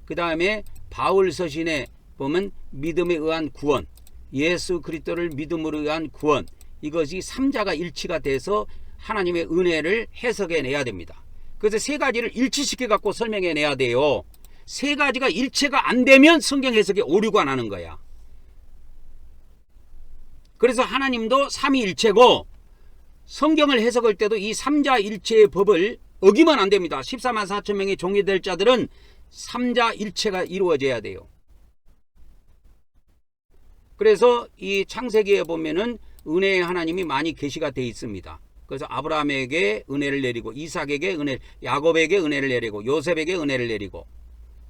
[SPEAKER 1] 그 다음에 바울 서신에 보면 믿음에 의한 구원, 예수 그리스도를 믿음으로 의한 구원, 이것이 3자가 일치가 돼서 하나님의 은혜를 해석해 내야 됩니다. 그래서 세 가지를 일치시켜 갖고 설명해 내야 돼요. 세 가지가 일체가 안 되면 성경 해석에 오류가 나는 거야. 그래서 하나님도 삼위일체고 성경을 해석할 때도 이 삼자일체의 법을 어기면 안 됩니다. 14만 4천 명의 종이 될 자들은 삼자일체가 이루어져야 돼요. 그래서 이 창세기에 보면은 은혜의 하나님이 많이 계시가 되어 있습니다. 그래서 아브라함에게 은혜를 내리고 이삭에게 은혜, 야곱에게 은혜를 내리고 요셉에게 은혜를 내리고,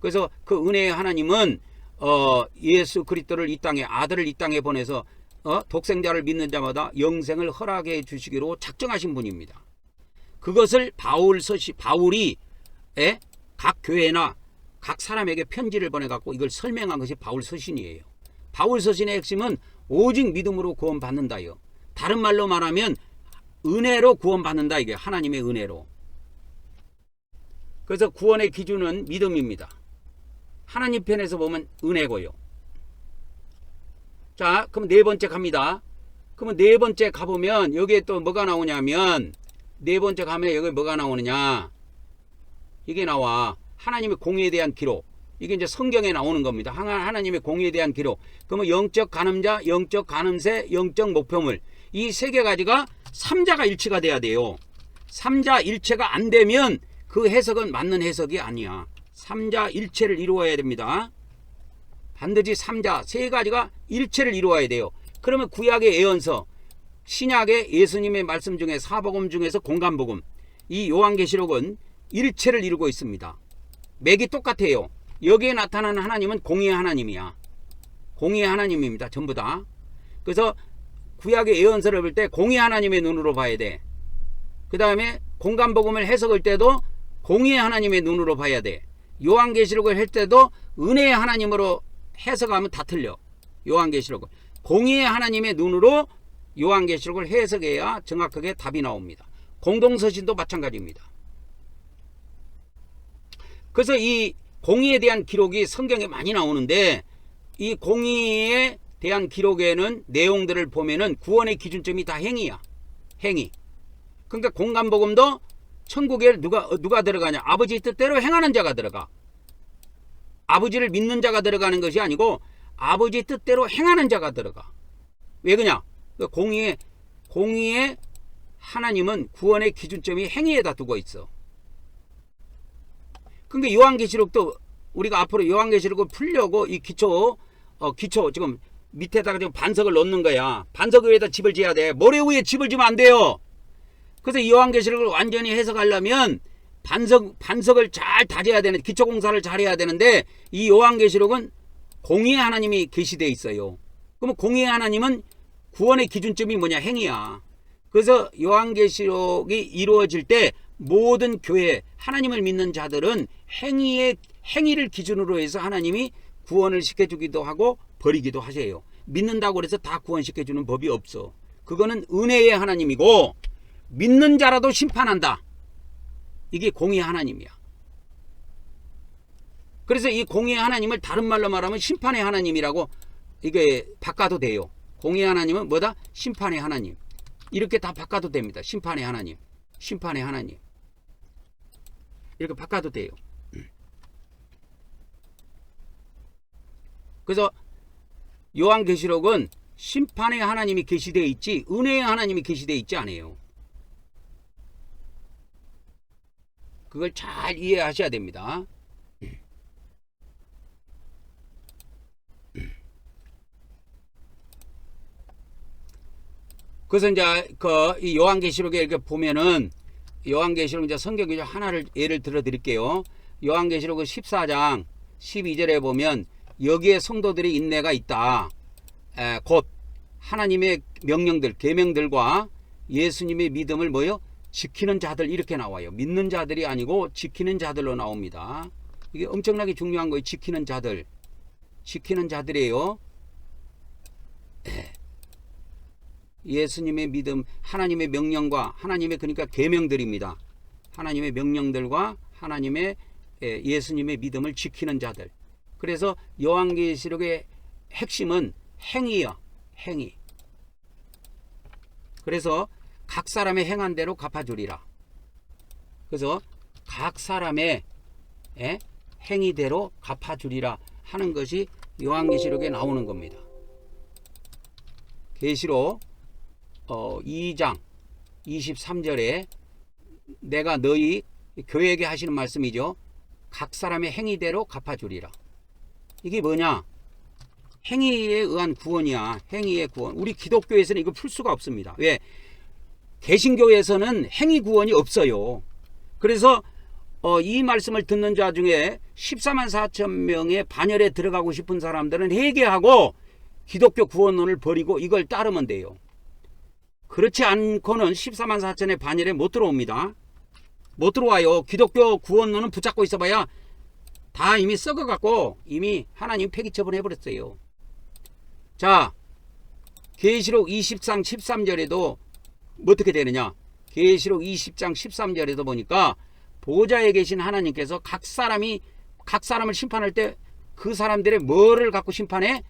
[SPEAKER 1] 그래서 그 은혜의 하나님은 예수 그리스도를 이 땅에, 아들을 이 땅에 보내서 독생자를 믿는 자마다 영생을 허락해 주시기로 작정하신 분입니다. 그것을 바울이 각 교회나 각 사람에게 편지를 보내갖고 이걸 설명한 것이 바울 서신이에요. 바울 서신의 핵심은 오직 믿음으로 구원받는다요. 다른 말로 말하면 은혜로 구원받는다, 이게 하나님의 은혜로. 그래서 구원의 기준은 믿음입니다. 하나님 편에서 보면 은혜고요. 자, 그럼 네 번째 갑니다. 그러면 네 번째 가보면 여기에 또 뭐가 나오냐면, 네 번째 가면 여기 뭐가 나오느냐, 이게 나와. 하나님의 공의에 대한 기록. 이게 이제 성경에 나오는 겁니다. 하나님의 공의에 대한 기록. 그러면 영적 간음자, 영적 간음새, 영적 목표물, 이 세 개 가지가 삼자가 일치가 돼야 돼요. 삼자 일체가 안 되면 그 해석은 맞는 해석이 아니야. 삼자 일체를 이루어야 됩니다. 반드시 삼자 세 가지가 일체를 이루어야 돼요. 그러면 구약의 예언서, 신약의 예수님의 말씀 중에 사복음 중에서 공간복음, 이 요한계시록은 일체를 이루고 있습니다. 맥이 똑같아요. 여기에 나타나는 하나님은 공의의 하나님이야. 공의의 하나님입니다. 전부 다. 그래서 구약의 예언서를 볼 때 공의의 하나님의 눈으로 봐야 돼. 그 다음에 공간복음을 해석할 때도 공의의 하나님의 눈으로 봐야 돼. 요한계시록을 할 때도 은혜의 하나님으로 해석하면 다 틀려. 요한계시록은 공의의 하나님의 눈으로 요한계시록을 해석해야 정확하게 답이 나옵니다. 공동서신도 마찬가지입니다. 그래서 이 공의에 대한 기록이 성경에 많이 나오는데, 이 공의에 대한 기록에는 내용들을 보면은 구원의 기준점이 다 행위야. 행위. 그러니까 공간복음도 천국에 누가 들어가냐, 아버지 뜻대로 행하는 자가 들어가. 아버지를 믿는 자가 들어가는 것이 아니고 아버지 뜻대로 행하는 자가 들어가. 왜 그러냐? 공의의 하나님은 구원의 기준점이 행위에다 두고 있어. 그러니까 요한계시록도 우리가 앞으로 요한계시록을 풀려고 이 기초 지금 밑에다가 지금 반석을 놓는 거야. 반석 위에다 집을 지어야 돼. 모래 위에 집을 지면 안 돼요. 그래서 이 요한계시록을 완전히 해석하려면 반석을 잘 다져야 되는, 기초공사를 잘 해야 되는데, 이 요한계시록은 공의의 하나님이 계시되어 있어요. 그러면 공의의 하나님은 구원의 기준점이 뭐냐? 행위야. 그래서 요한계시록이 이루어질 때 모든 교회, 하나님을 믿는 자들은 행위를 기준으로 해서 하나님이 구원을 시켜주기도 하고 버리기도 하세요. 믿는다고 해서 다 구원시켜주는 법이 없어. 그거는 은혜의 하나님이고, 믿는 자라도 심판한다. 이게 공의의 하나님이야. 그래서 이 공의의 하나님을 다른 말로 말하면 심판의 하나님이라고 이게 바꿔도 돼요. 공의의 하나님은 뭐다? 심판의 하나님. 이렇게 다 바꿔도 됩니다. 심판의 하나님, 심판의 하나님. 이렇게 바꿔도 돼요. 그래서 요한계시록은 심판의 하나님이 계시되어 있지 은혜의 하나님이 계시되어 있지 않아요. 그걸 잘 이해하셔야 됩니다. 그래서 이제 이 요한계시록에 이렇게 보면은, 요한계시록 이제 성경 이제 하나를 예를 들어 드릴게요. 요한계시록 14장 12절에 보면 여기에 성도들의 인내가 있다. 곧 하나님의 명령들, 계명들과 예수님의 믿음을 지키는 자들, 이렇게 나와요. 믿는 자들이 아니고 지키는 자들로 나옵니다. 이게 엄청나게 중요한 거예요. 지키는 자들. 지키는 자들이에요. 예수님의 믿음, 하나님의 명령과 하나님의, 그러니까 계명들입니다. 하나님의 명령들과 하나님의 예수님의 믿음을 지키는 자들. 그래서 요한계시록의 핵심은 행위야. 행위. 그래서 각 사람의 행한 대로 갚아주리라. 그래서 각 사람의 행위대로 갚아주리라 하는 것이 요한계시록에 나오는 겁니다. 계시록 2장 23절에 내가 너희 교회에게 하시는 말씀이죠. 각 사람의 행위대로 갚아주리라. 이게 뭐냐? 행위에 의한 구원이야. 행위의 구원. 우리 기독교에서는 이거 풀 수가 없습니다. 왜? 개신교에서는 행위 구원이 없어요. 그래서 이 말씀을 듣는 자 중에 14만 4천 명의 반열에 들어가고 싶은 사람들은 회개하고 기독교 구원론을 버리고 이걸 따르면 돼요. 그렇지 않고는 14만 4천의 반열에 못 들어옵니다. 못 들어와요. 기독교 구원론은 붙잡고 있어봐야 다 이미 썩어갖고 이미 하나님 폐기 처분해버렸어요. 자, 계시록 20장 13절에도 어떻게 되느냐? 계시록 20장 13절에도 보니까 보좌에 계신 하나님께서 각 사람을 심판할 때 그 사람들의 뭐를 갖고 심판해?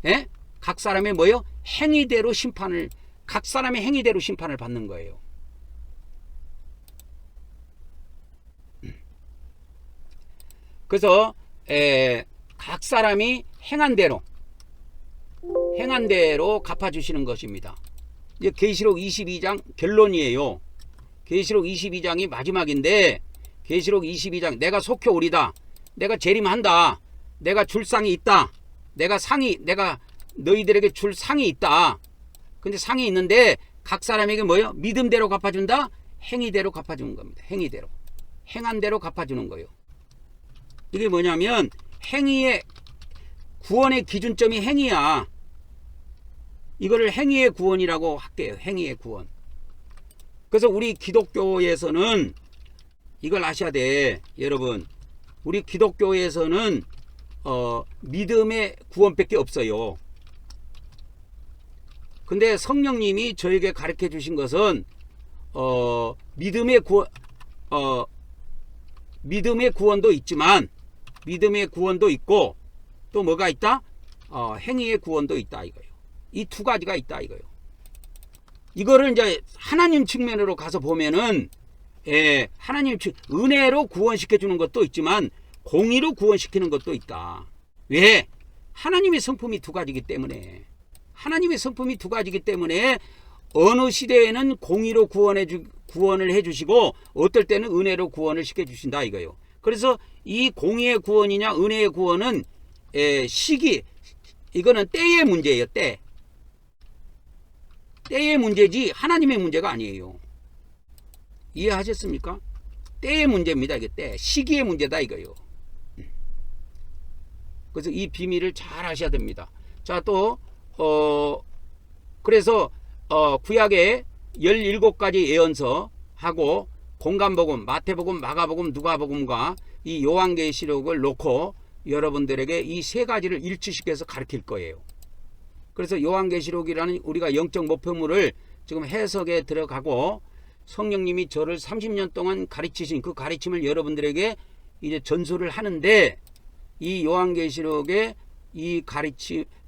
[SPEAKER 1] 예? 각 사람의 뭐요? 행위대로 심판을, 각 사람의 행위대로 심판을 받는 거예요. 그래서 각 사람이 행한 대로 갚아주시는 것입니다. 이제 계시록 22장 결론이에요. 계시록 22장이 마지막인데 계시록 22장 내가 속혀오리다. 내가 재림한다. 내가 줄 상이 있다. 내가 너희들에게 줄 상이 있다. 근데 상이 있는데 각 사람에게 뭐예요? 믿음대로 갚아준다. 행위대로 갚아주는 겁니다. 행위대로. 행한 대로 갚아주는 거예요. 이게 뭐냐면 행위의 구원의 기준점이 행위야. 이거를 행위의 구원이라고 할게요. 행위의 구원. 그래서 우리 기독교에서는 이걸 아셔야 돼. 여러분, 우리 기독교에서는 믿음의 구원밖에 없어요. 근데 성령님이 저에게 가르쳐 주신 것은 믿음의 구원도 있지만 믿음의 구원도 있고 또 뭐가 있다? 행위의 구원도 있다 이거예요. 이 두 가지가 있다 이거예요. 이거를 이제 하나님 측면으로 가서 보면은 하나님 은혜로 구원시켜 주는 것도 있지만 공의로 구원시키는 것도 있다. 왜? 하나님의 성품이 두 가지이기 때문에. 하나님의 성품이 두 가지이기 때문에 어느 시대에는 공의로 구원을 해주시고 어떨 때는 은혜로 구원을 시켜주신다 이거예요. 그래서 이 공의의 구원이냐 은혜의 구원은 시기, 이거는 때의 문제예요. 때의 문제지 하나님의 문제가 아니에요. 이해하셨습니까? 때의 문제입니다. 이게 때, 시기의 문제다 이거예요. 그래서 이 비밀을 잘 아셔야 됩니다. 자, 또 그래서 구약의 17가지 예언서하고 공간복음, 마태복음, 마가복음, 누가복음과 이 요한계시록을 놓고 여러분들에게 이 세 가지를 일치시켜서 가르칠 거예요. 그래서 요한계시록이라는 우리가 영적 목표물을 지금 해석에 들어가고 성령님이 저를 30년 동안 가르치신 그 가르침을 여러분들에게 이제 전수를 하는데 이 요한계시록의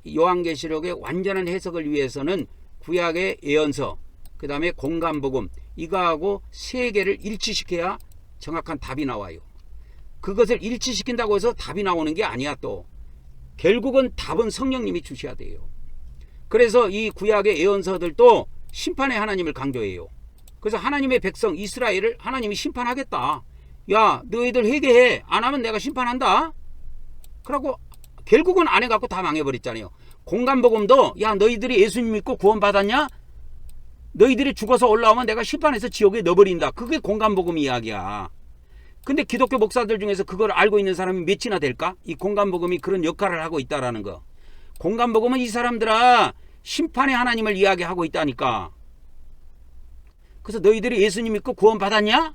[SPEAKER 1] 요한계시록의 완전한 해석을 위해서는 구약의 예언서, 그 다음에 공간복음, 이거하고 세 개를 일치시켜야 정확한 답이 나와요. 그것을 일치시킨다고 해서 답이 나오는 게 아니야. 또 결국은 답은 성령님이 주셔야 돼요. 그래서 이 구약의 예언서들도 심판의 하나님을 강조해요. 그래서 하나님의 백성 이스라엘을 하나님이 심판하겠다. 야, 너희들 회개해. 안 하면 내가 심판한다. 그러고 결국은 안 해갖고 다 망해버렸잖아요. 공간복음도 야, 너희들이 예수님 믿고 구원받았냐? 너희들이 죽어서 올라오면 내가 심판해서 지옥에 넣어버린다. 그게 공간복음 이야기야. 근데 기독교 목사들 중에서 그걸 알고 있는 사람이 몇이나 될까? 이 공간복음이 그런 역할을 하고 있다라는 거. 공간복음은 이 사람들아 심판의 하나님을 이야기하고 있다니까. 그래서 너희들이 예수님 믿고 구원받았냐?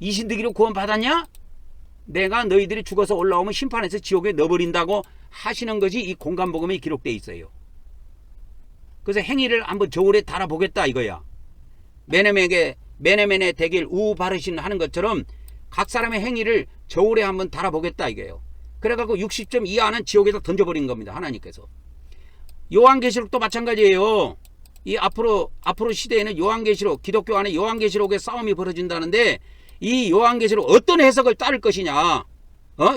[SPEAKER 1] 이신득이로 구원받았냐? 내가 너희들이 죽어서 올라오면 심판해서 지옥에 넣어버린다고 하시는 것이 이 공간복음에 기록되어 있어요. 그래서 행위를 한번 저울에 달아보겠다 이거야. 메네멘의 대길 우바르신 하는 것처럼 각 사람의 행위를 저울에 한번 달아보겠다 이거예요. 그래갖고 60점 이하는 지옥에다 던져버린 겁니다. 하나님께서. 요한계시록도 마찬가지예요. 이 앞으로 시대에는 요한계시록, 기독교 안에 요한계시록의 싸움이 벌어진다는데 이 요한계시록 어떤 해석을 따를 것이냐.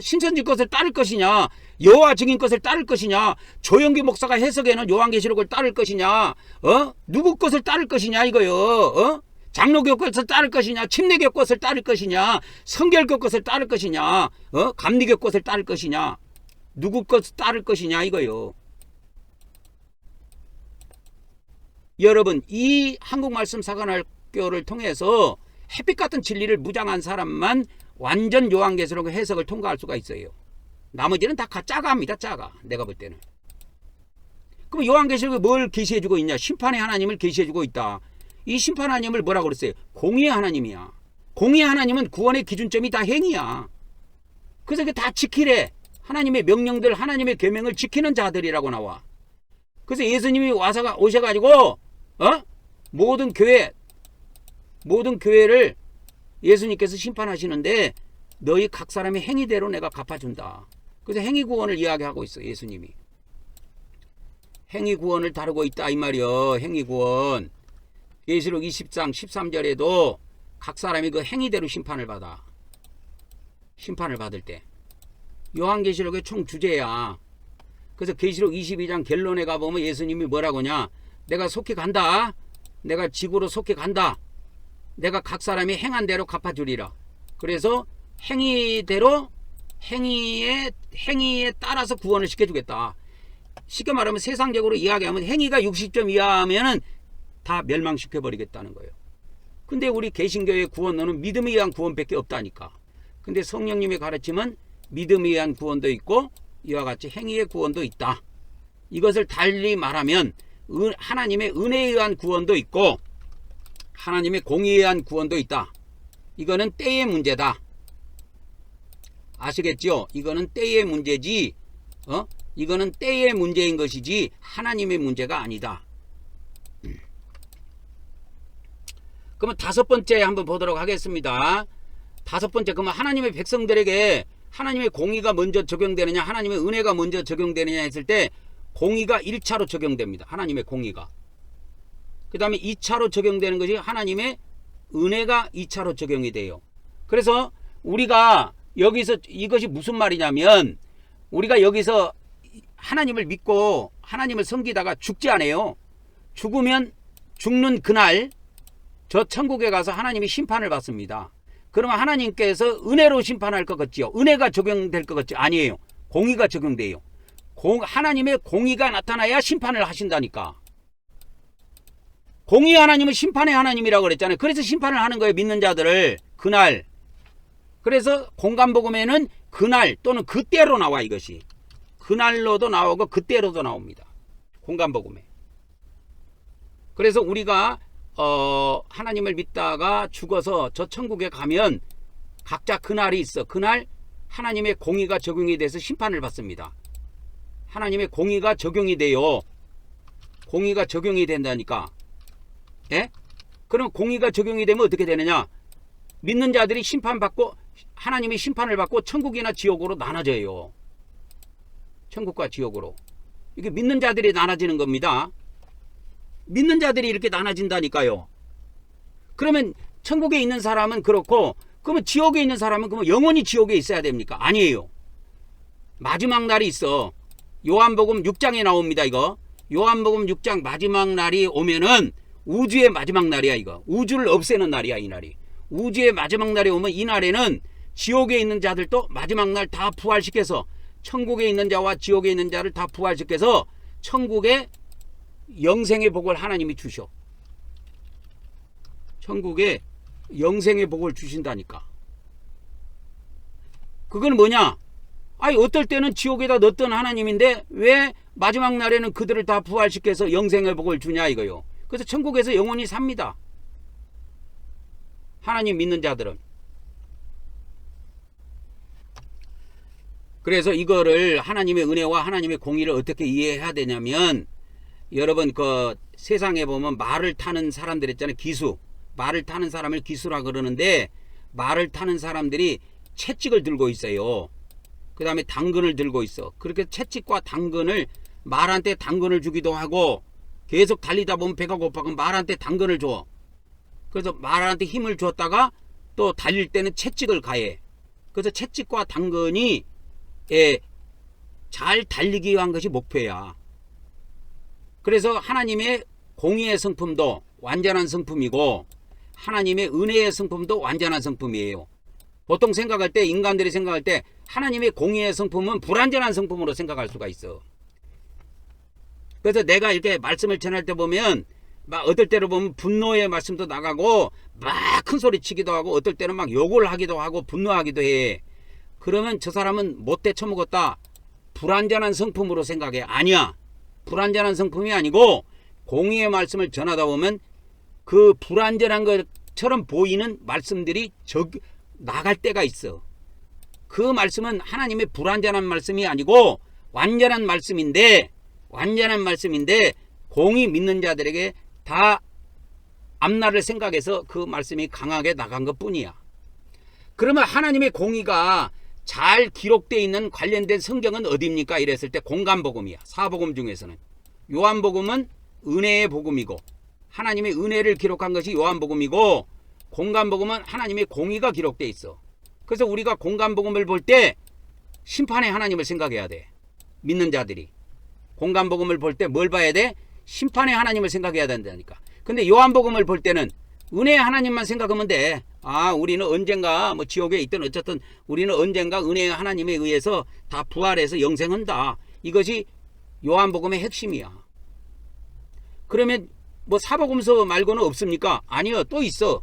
[SPEAKER 1] 신천지 것을 따를 것이냐, 여호와 증인 것을 따를 것이냐, 조영기 목사가 해석에는 요한계시록을 따를 것이냐, 누구 것을 따를 것이냐 이거요. 장로교 것을 따를 것이냐, 침례교 것을 따를 것이냐, 성결교 것을 따를 것이냐, 감리교 것을 따를 것이냐, 누구 것을 따를 것이냐 이거요. 여러분, 이 한국말씀 사관학교를 통해서 햇빛 같은 진리를 무장한 사람만 완전 요한계시록 해석을 통과할 수가 있어요. 나머지는 다 짜가합니다. 짜가. 내가 볼 때는. 그럼 요한계시록에 뭘 계시해주고 있냐? 심판의 하나님을 계시해주고 있다. 이 심판 하나님을 뭐라고 그랬어요? 공의의 하나님이야. 공의의 하나님은 구원의 기준점이 다 행위야. 그래서 다 지키래. 하나님의 명령들, 하나님의 계명을 지키는 자들이라고 나와. 그래서 예수님이 오셔가지고 모든 교회를 예수님께서 심판하시는데 너희 각 사람의 행위대로 내가 갚아준다. 그래서 행위구원을 이야기하고 있어. 예수님이 행위구원을 다루고 있다 이 말이요. 행위구원. 계시록 20장 13절에도 각 사람이 그 행위대로 심판을 받아. 심판을 받을 때 요한계시록의 총 주제야. 그래서 계시록 22장 결론에 가보면 예수님이 뭐라고 하냐, 내가 속히 간다. 내가 지구로 속히 간다. 내가 각 사람이 행한 대로 갚아주리라. 그래서 행위대로 행위에 따라서 구원을 시켜주겠다. 쉽게 말하면 세상적으로 이야기하면 행위가 60점 이하면은 다 멸망시켜버리겠다는 거예요. 근데 우리 개신교의 구원론은 믿음에 의한 구원밖에 없다니까. 근데 성령님의 가르침은 믿음에 의한 구원도 있고 이와 같이 행위의 구원도 있다. 이것을 달리 말하면 하나님의 은혜에 의한 구원도 있고 하나님의 공의에 의한 구원도 있다. 이거는 때의 문제다. 아시겠죠? 이거는 때의 문제지, 이거는 때의 문제인 것이지 하나님의 문제가 아니다. 그러면 다섯 번째 한번 보도록 하겠습니다. 다섯 번째, 그러면 하나님의 백성들에게 하나님의 공의가 먼저 적용되느냐, 하나님의 은혜가 먼저 적용되느냐 했을 때 공의가 1차로 적용됩니다. 하나님의 공의가. 그 다음에 2차로 적용되는 것이 하나님의 은혜가 2차로 적용이 돼요. 그래서 우리가 여기서 이것이 무슨 말이냐면, 우리가 여기서 하나님을 믿고 하나님을 섬기다가 죽지 않아요. 죽으면 죽는 그날 저 천국에 가서 하나님이 심판을 받습니다. 그러면 하나님께서 은혜로 심판할 것 같지요? 은혜가 적용될 것 같지? 아니에요. 공의가 적용돼요. 하나님의 공의가 나타나야 심판을 하신다니까. 공의 하나님은 심판의 하나님이라고 그랬잖아요. 그래서 심판을 하는 거예요. 믿는 자들을. 그날. 그래서 공간복음에는 그날 또는 그때로 나와. 이것이 그날로도 나오고 그때로도 나옵니다. 공간복음에. 그래서 우리가 하나님을 믿다가 죽어서 저 천국에 가면 각자 그날이 있어. 그날 하나님의 공의가 적용이 돼서 심판을 받습니다. 하나님의 공의가 적용이 돼요. 공의가 적용이 된다니까. 예? 그럼 공의가 적용이 되면 어떻게 되느냐? 믿는 자들이 심판받고 하나님이 심판을 받고 천국이나 지옥으로 나눠져요. 천국과 지옥으로. 이게 믿는 자들이 나눠지는 겁니다. 믿는 자들이 이렇게 나눠진다니까요. 그러면 천국에 있는 사람은 그렇고, 그러면 지옥에 있는 사람은 그러면 영원히 지옥에 있어야 됩니까? 아니에요. 마지막 날이 있어. 요한복음 6장에 나옵니다. 이거 요한복음 6장 마지막 날이 오면은 우주의 마지막 날이야. 이거 우주를 없애는 날이야. 이 날이 우주의 마지막 날이 오면 이 날에는 지옥에 있는 자들도 마지막 날 다 부활시켜서 천국에 있는 자와 지옥에 있는 자를 다 부활시켜서 천국에 영생의 복을 하나님이 주셔. 천국에 영생의 복을 주신다니까. 그건 뭐냐? 아니 어떨 때는 지옥에다 넣었던 하나님인데 왜 마지막 날에는 그들을 다 부활시켜서 영생의 복을 주냐 이거요. 그래서 천국에서 영원히 삽니다. 하나님 믿는 자들은. 그래서 이거를 하나님의 은혜와 하나님의 공의를 어떻게 이해해야 되냐면, 여러분 그 세상에 보면 말을 타는 사람들 있잖아요. 기수. 말을 타는 사람을 기수라 그러는데, 말을 타는 사람들이 채찍을 들고 있어요. 그 다음에 당근을 들고 있어. 그렇게 채찍과 당근을, 말한테 당근을 주기도 하고, 계속 달리다 보면 배가 고파서 말한테 당근을 줘. 그래서 말한테 힘을 줬다가 또 달릴 때는 채찍을 가해. 그래서 채찍과 당근이 예, 잘 달리기 위한 것이 목표야. 그래서 하나님의 공의의 성품도 완전한 성품이고 하나님의 은혜의 성품도 완전한 성품이에요. 보통 생각할 때 인간들이 생각할 때 하나님의 공의의 성품은 불완전한 성품으로 생각할 수가 있어. 그래서 내가 이렇게 말씀을 전할 때 보면 막 어떨 때로 보면 분노의 말씀도 나가고 막 큰 소리 치기도 하고 어떨 때는 막 욕을 하기도 하고 분노하기도 해. 그러면 저 사람은 못돼 처먹었다. 불완전한 성품으로 생각해. 아니야. 불완전한 성품이 아니고 공의의 말씀을 전하다 보면 그 불완전한 것처럼 보이는 말씀들이 나갈 때가 있어. 그 말씀은 하나님의 불완전한 말씀이 아니고 완전한 말씀인데 공의 믿는 자들에게 다 앞날을 생각해서 그 말씀이 강하게 나간 것뿐이야. 그러면 하나님의 공의가 잘 기록되어 있는 관련된 성경은 어디입니까? 이랬을 때 공간복음이야. 사복음 중에서는. 요한복음은 은혜의 복음이고 하나님의 은혜를 기록한 것이 요한복음이고 공간복음은 하나님의 공의가 기록되어 있어. 그래서 우리가 공간복음을 볼 때 심판의 하나님을 생각해야 돼. 믿는 자들이. 공간복음을 볼 때 뭘 봐야 돼? 심판의 하나님을 생각해야 된다니까. 근데 요한복음을 볼 때는 은혜의 하나님만 생각하면 돼. 아, 우리는 언젠가 뭐 지옥에 있든 어쨌든 우리는 언젠가 은혜의 하나님에 의해서 다 부활해서 영생한다. 이것이 요한복음의 핵심이야. 그러면 뭐 사복음서 말고는 없습니까? 아니요, 또 있어.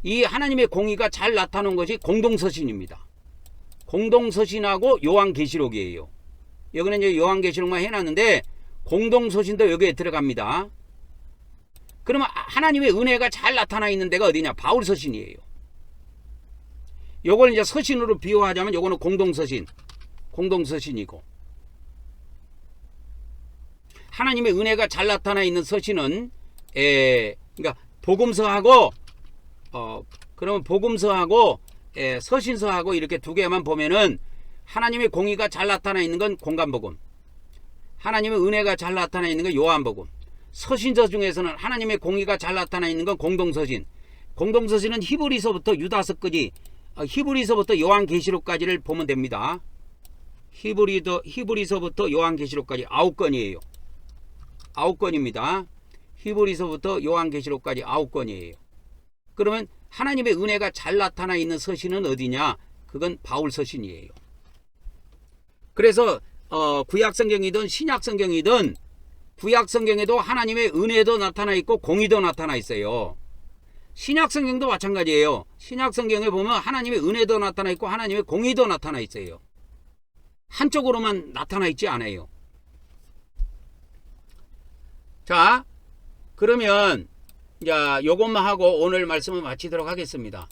[SPEAKER 1] 이 하나님의 공의가 잘 나타나는 것이 공동서신입니다. 공동서신하고 요한계시록이에요. 여기는 이제 요한계시록만 해놨는데 공동서신도 여기에 들어갑니다. 그러면 하나님의 은혜가 잘 나타나 있는 데가 어디냐? 바울서신이에요. 요걸 이제 서신으로 비유하자면 요거는 공동서신이고 하나님의 은혜가 잘 나타나 있는 서신은 그러니까 복음서하고 그러면 복음서하고 서신서하고 이렇게 두 개만 보면은 하나님의 공의가 잘 나타나 있는 건 공간복음, 하나님의 은혜가 잘 나타나 있는 건 요한복음, 서신서 중에서는 하나님의 공의가 잘 나타나 있는 건 공동서신. 공동서신은 히브리서부터 유다서까지, 히브리서부터 요한계시록까지를 보면 됩니다. 히브리서부터 요한계시록까지 9권이에요. 9권입니다. 히브리서부터 요한계시록까지 9권이에요. 그러면 하나님의 은혜가 잘 나타나 있는 서신은 어디냐? 그건 바울서신이에요. 그래서 구약성경이든 신약성경이든 구약성경에도 하나님의 은혜도 나타나 있고 공의도 나타나 있어요. 신약성경도 마찬가지예요. 신약성경에 보면 하나님의 은혜도 나타나 있고 하나님의 공의도 나타나 있어요. 한쪽으로만 나타나 있지 않아요. 자, 그러면 자, 요것만 하고 오늘 말씀을 마치도록 하겠습니다.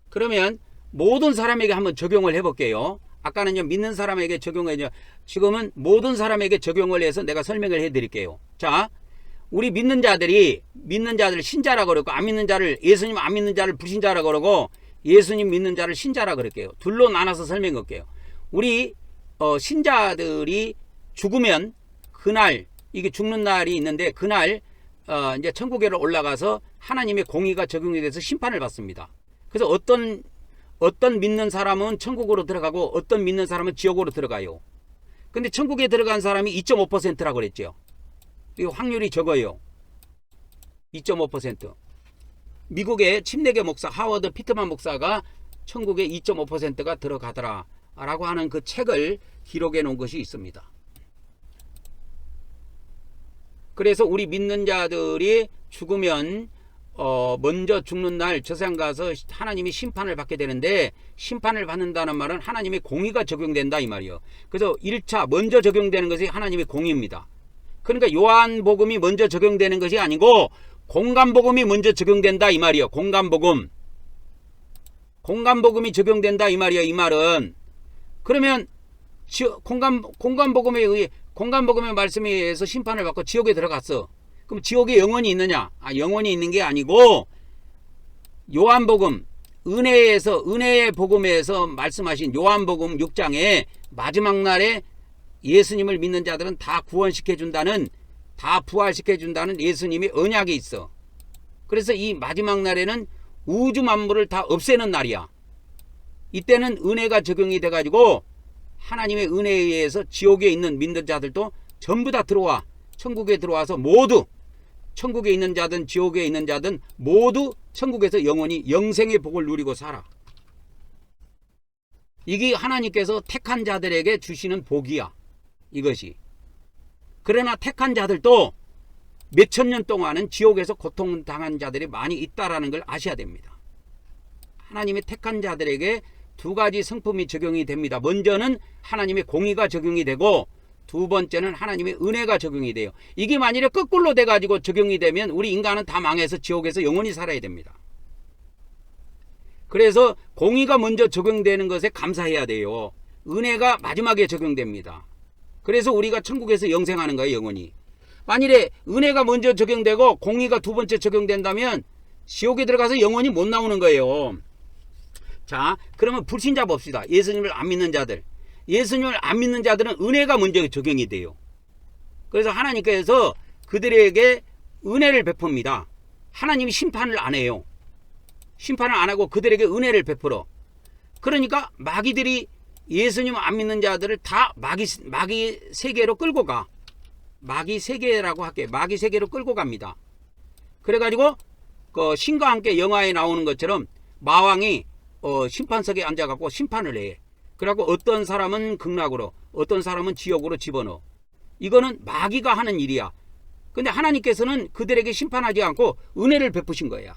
[SPEAKER 1] 그러면 모든 사람에게 한번 적용을 해볼게요. 아까는 믿는 사람에게 적용을 지금은 모든 사람에게 적용을 해서 내가 설명을 해드릴게요. 자, 우리 믿는 자들 신자라고 그러고 안 믿는 자를 예수님 안 믿는 자를 불신자라고 그러고 예수님 믿는 자를 신자라고 그럴게요. 둘로 나눠서 설명할게요. 우리 신자들이 죽으면 그날 이게 죽는 날이 있는데 그날 이제 천국에로 올라가서 하나님의 공의가 적용이 돼서 심판을 받습니다. 그래서 어떤 믿는 사람은 천국으로 들어가고 어떤 믿는 사람은 지옥으로 들어가요. 근데 천국에 들어간 사람이 2.5%라고 그랬죠. 이 확률이 적어요. 2.5%. 미국의 침례교 목사 하워드 피트만 목사가 천국에 2.5%가 들어가더라 라고 하는 그 책을 기록해 놓은 것이 있습니다. 그래서 우리 믿는 자들이 죽으면 먼저 죽는 날 저세상 가서 하나님이 심판을 받게 되는데 심판을 받는다는 말은 하나님의 공의가 적용된다 이 말이에요. 그래서 1차 먼저 적용되는 것이 하나님의 공의입니다. 그러니까 요한복음이 먼저 적용되는 것이 아니고 공간복음이 먼저 적용된다 이 말이에요. 공간복음이 적용된다 이 말이에요. 이 말은 그러면 공간복음의 말씀에 의해서 심판을 받고 지옥에 들어갔어. 그럼 지옥에 영원히 있느냐? 영원히 있는 게 아니고 요한복음 은혜의 복음에서 말씀하신 요한복음 6장에 마지막 날에 예수님을 믿는 자들은 다 구원시켜준다는 다 부활시켜준다는 예수님의 언약이 있어. 그래서 이 마지막 날에는 우주 만물을 다 없애는 날이야. 이때는 은혜가 적용이 돼가지고 하나님의 은혜에 의해서 지옥에 있는 믿는 자들도 전부 다 들어와. 천국에 들어와서 모두 천국에 있는 자든 지옥에 있는 자든 모두 천국에서 영원히 영생의 복을 누리고 살아. 이게 하나님께서 택한 자들에게 주시는 복이야. 이것이. 그러나 택한 자들도 몇천 년 동안은 지옥에서 고통당한 자들이 많이 있다라는 걸 아셔야 됩니다. 하나님의 택한 자들에게 두 가지 성품이 적용이 됩니다. 먼저는 하나님의 공의가 적용이 되고 두 번째는 하나님의 은혜가 적용이 돼요. 이게 만일에 거꾸로 돼가지고 적용이 되면 우리 인간은 다 망해서 지옥에서 영원히 살아야 됩니다. 그래서 공의가 먼저 적용되는 것에 감사해야 돼요. 은혜가 마지막에 적용됩니다. 그래서 우리가 천국에서 영생하는 거예요. 영원히. 만일에 은혜가 먼저 적용되고 공의가 두 번째 적용된다면 지옥에 들어가서 영원히 못 나오는 거예요. 자, 그러면 불신자 봅시다. 예수님을 안 믿는 자들. 예수님을 안 믿는 자들은 은혜가 먼저 적용이 돼요. 그래서 하나님께서 그들에게 은혜를 베풉니다. 하나님이 심판을 안 해요. 심판을 안 하고 그들에게 은혜를 베풀어. 그러니까 마귀들이 예수님 안 믿는 자들을 다 마귀 세계로 끌고 가. 마귀 세계라고 할게. 마귀 세계로 끌고 갑니다. 그래가지고 그 신과 함께 영화에 나오는 것처럼 마왕이 심판석에 앉아갖고 심판을 해. 그래갖고 어떤 사람은 극락으로, 어떤 사람은 지옥으로 집어넣어. 이거는 마귀가 하는 일이야. 근데 하나님께서는 그들에게 심판하지 않고 은혜를 베푸신 거야.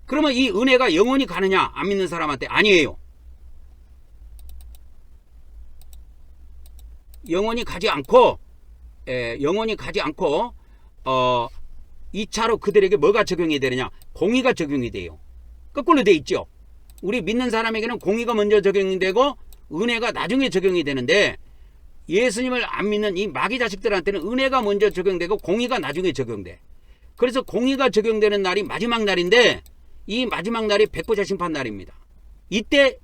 [SPEAKER 1] 그러면 이 은혜가 영원히 가느냐? 안 믿는 사람한테 아니에요. 영원히 가지 않고 2차로 그들에게 뭐가 적용이 되느냐? 공의가 적용이 돼요. 거꾸로 돼 있죠. 우리 믿는 사람에게는 공의가 먼저 적용이 되고 은혜가 나중에 적용이 되는데 예수님을 안 믿는 이 마귀 자식들한테는 은혜가 먼저 적용되고 공의가 나중에 적용돼. 그래서 공의가 적용되는 날이 마지막 날인데 이 마지막 날이 백보자 심판 날입니다. 이때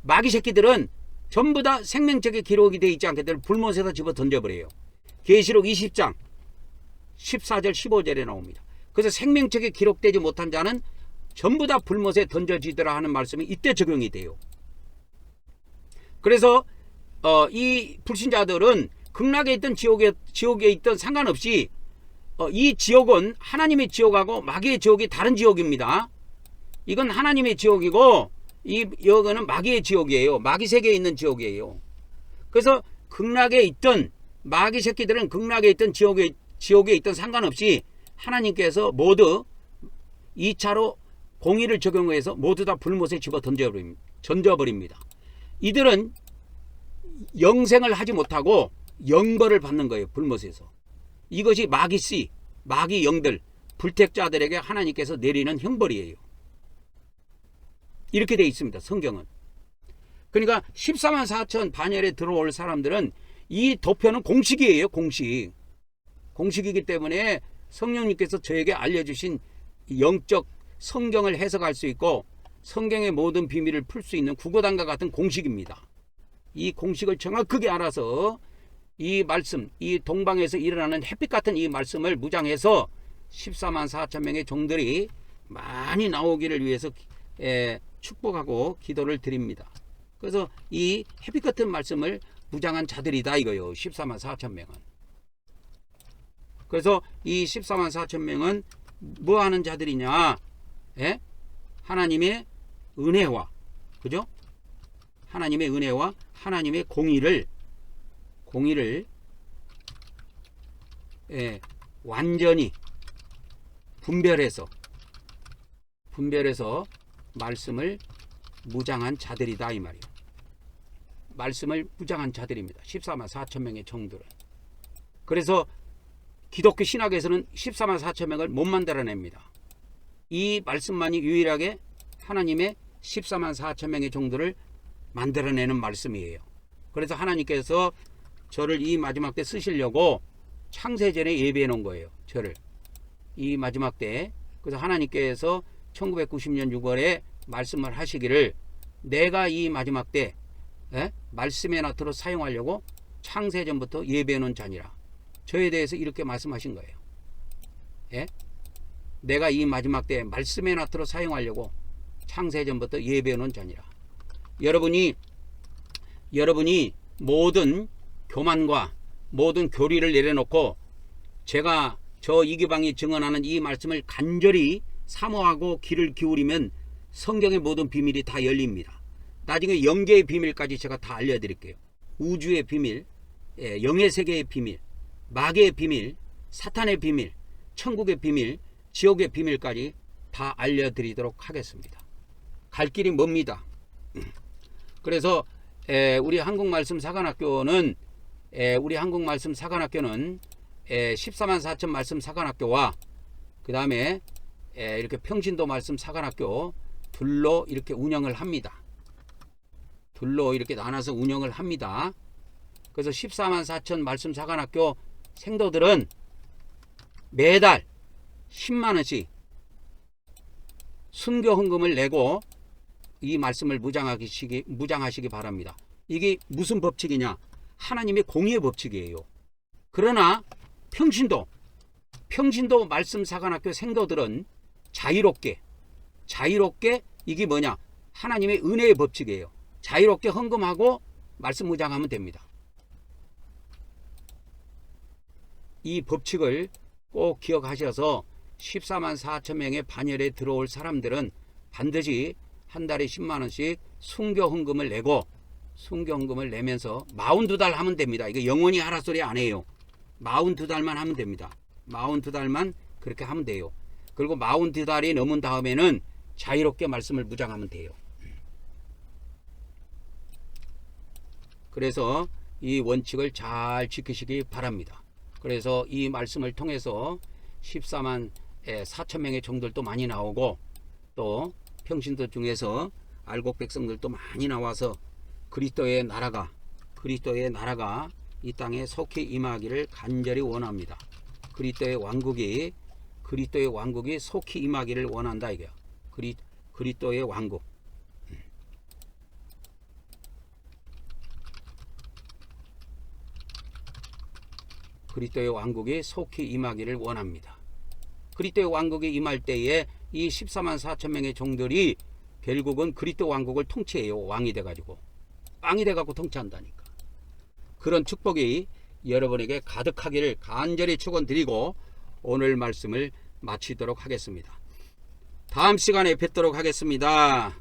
[SPEAKER 1] 마귀 새끼들은 전부 다 생명책에 기록이 되어 있지 않게 되면 불못에다 집어 던져버려요. 계시록 20장 14절 15절에 나옵니다. 그래서 생명책에 기록되지 못한 자는 전부 다 불못에 던져지더라 하는 말씀이 이때 적용이 돼요. 그래서 이 불신자들은 극락에 있던 지옥에 있던 상관없이 이 지옥은 하나님의 지옥하고 마귀의 지옥이 다른 지옥입니다. 이건 하나님의 지옥이고 여기는 마귀의 지옥이에요. 마귀 세계에 있는 지옥이에요. 그래서 극락에 있던 마귀 새끼들은 극락에 있던 지옥에 있던 상관없이 하나님께서 모두 2차로 공의를 적용해서 모두 다 불못에 집어 던져버립니다. 이들은 영생을 하지 못하고 영벌을 받는 거예요. 불못에서. 이것이 마귀씨, 마귀 영들, 불택자들에게 하나님께서 내리는 형벌이에요. 이렇게 되어 있습니다. 성경은. 그러니까 14만 4천 반열에 들어올 사람들은 이 도표는 공식이에요. 공식이기 때문에 성령님께서 저에게 알려주신 영적 성경을 해석할 수 있고 성경의 모든 비밀을 풀 수 있는 구고단과 같은 공식입니다. 이 공식을 정확하게 알아서 이 말씀, 이 동방에서 일어나는 햇빛 같은 이 말씀을 무장해서 14만 4천 명의 종들이 많이 나오기를 위해서 축복하고 기도를 드립니다. 그래서 이 햇빛 같은 말씀을 무장한 자들이다 이거요. 14만 4천 명은. 그래서 이 14만 4천 명은 뭐 하는 자들이냐? 하나님의 은혜와, 그죠? 하나님의 은혜와 하나님의 공의를 완전히 분별해서 말씀을 무장한 자들이다 이 말이에요. 말씀을 무장한 자들입니다. 14만 4천 명의 종들은. 그래서 기독교 신학에서는 14만 4천 명을 못 만들어냅니다. 이 말씀만이 유일하게 하나님의 14만 4천 명의 종들을 만들어내는 말씀이에요. 그래서 하나님께서 저를 이 마지막 때 쓰시려고 창세전에 예배해 놓은 거예요. 저를 이 마지막 때. 그래서 하나님께서 1990년 6월에 말씀을 하시기를 내가 이 마지막 때 말씀의 나트로 사용하려고 창세전부터 예배해 놓은 자니라. 저에 대해서 이렇게 말씀하신 거예요. 내가 이 마지막 때에 말씀의 나트로 사용하려고 창세전부터 예배해놓은 자니라. 여러분이 모든 교만과 모든 교리를 내려놓고 제가 저 이기방이 증언하는 이 말씀을 간절히 사모하고 귀를 기울이면 성경의 모든 비밀이 다 열립니다. 나중에 영계의 비밀까지 제가 다 알려드릴게요. 우주의 비밀, 영의 세계의 비밀, 마귀의 비밀, 사탄의 비밀, 천국의 비밀, 지옥의 비밀까지 다 알려드리도록 하겠습니다. 갈 길이 멉니다. 그래서 우리 한국말씀 사관학교는 14만 4천 말씀 사관학교와 그 다음에 이렇게 평신도 말씀 사관학교 둘로 이렇게 운영을 합니다. 둘로 이렇게 나눠서 운영을 합니다. 그래서 14만 4천 말씀 사관학교 생도들은 매달 10만원씩 순교 헌금을 내고 이 말씀을 무장하시기 바랍니다. 이게 무슨 법칙이냐? 하나님의 공의의 법칙이에요. 그러나 평신도 말씀 사관학교 생도들은 자유롭게 이게 뭐냐? 하나님의 은혜의 법칙이에요. 자유롭게 헌금하고 말씀 무장하면 됩니다. 이 법칙을 꼭 기억하셔서 14만 4천 명의 반열에 들어올 사람들은 반드시 한 달에 10만원씩 순교 헌금을 내면서 42달 하면 됩니다. 이거 영원히 하라 소리 안 해요. 42달만 하면 됩니다. 42달만 그렇게 하면 돼요. 그리고 42달이 넘은 다음에는 자유롭게 말씀을 무장하면 돼요. 그래서 이 원칙을 잘 지키시기 바랍니다. 그래서 이 말씀을 통해서 14만 4천 명의 종들도 많이 나오고 또 평신도 중에서 알곡 백성들도 많이 나와서 그리스도의 나라가 이 땅에 속히 임하기를 간절히 원합니다. 그리스도의 왕국이 속히 임하기를 원한다 이거야. 그리스도의 왕국. 그리스도의 왕국이 속히 임하기를 원합니다. 그리스도의 왕국이 임할 때에 이 14만 4천 명의 종들이 결국은 그리스도 왕국을 통치해요. 왕이 돼가지고 통치한다니까. 그런 축복이 여러분에게 가득하기를 간절히 축원드리고 오늘 말씀을 마치도록 하겠습니다. 다음 시간에 뵙도록 하겠습니다.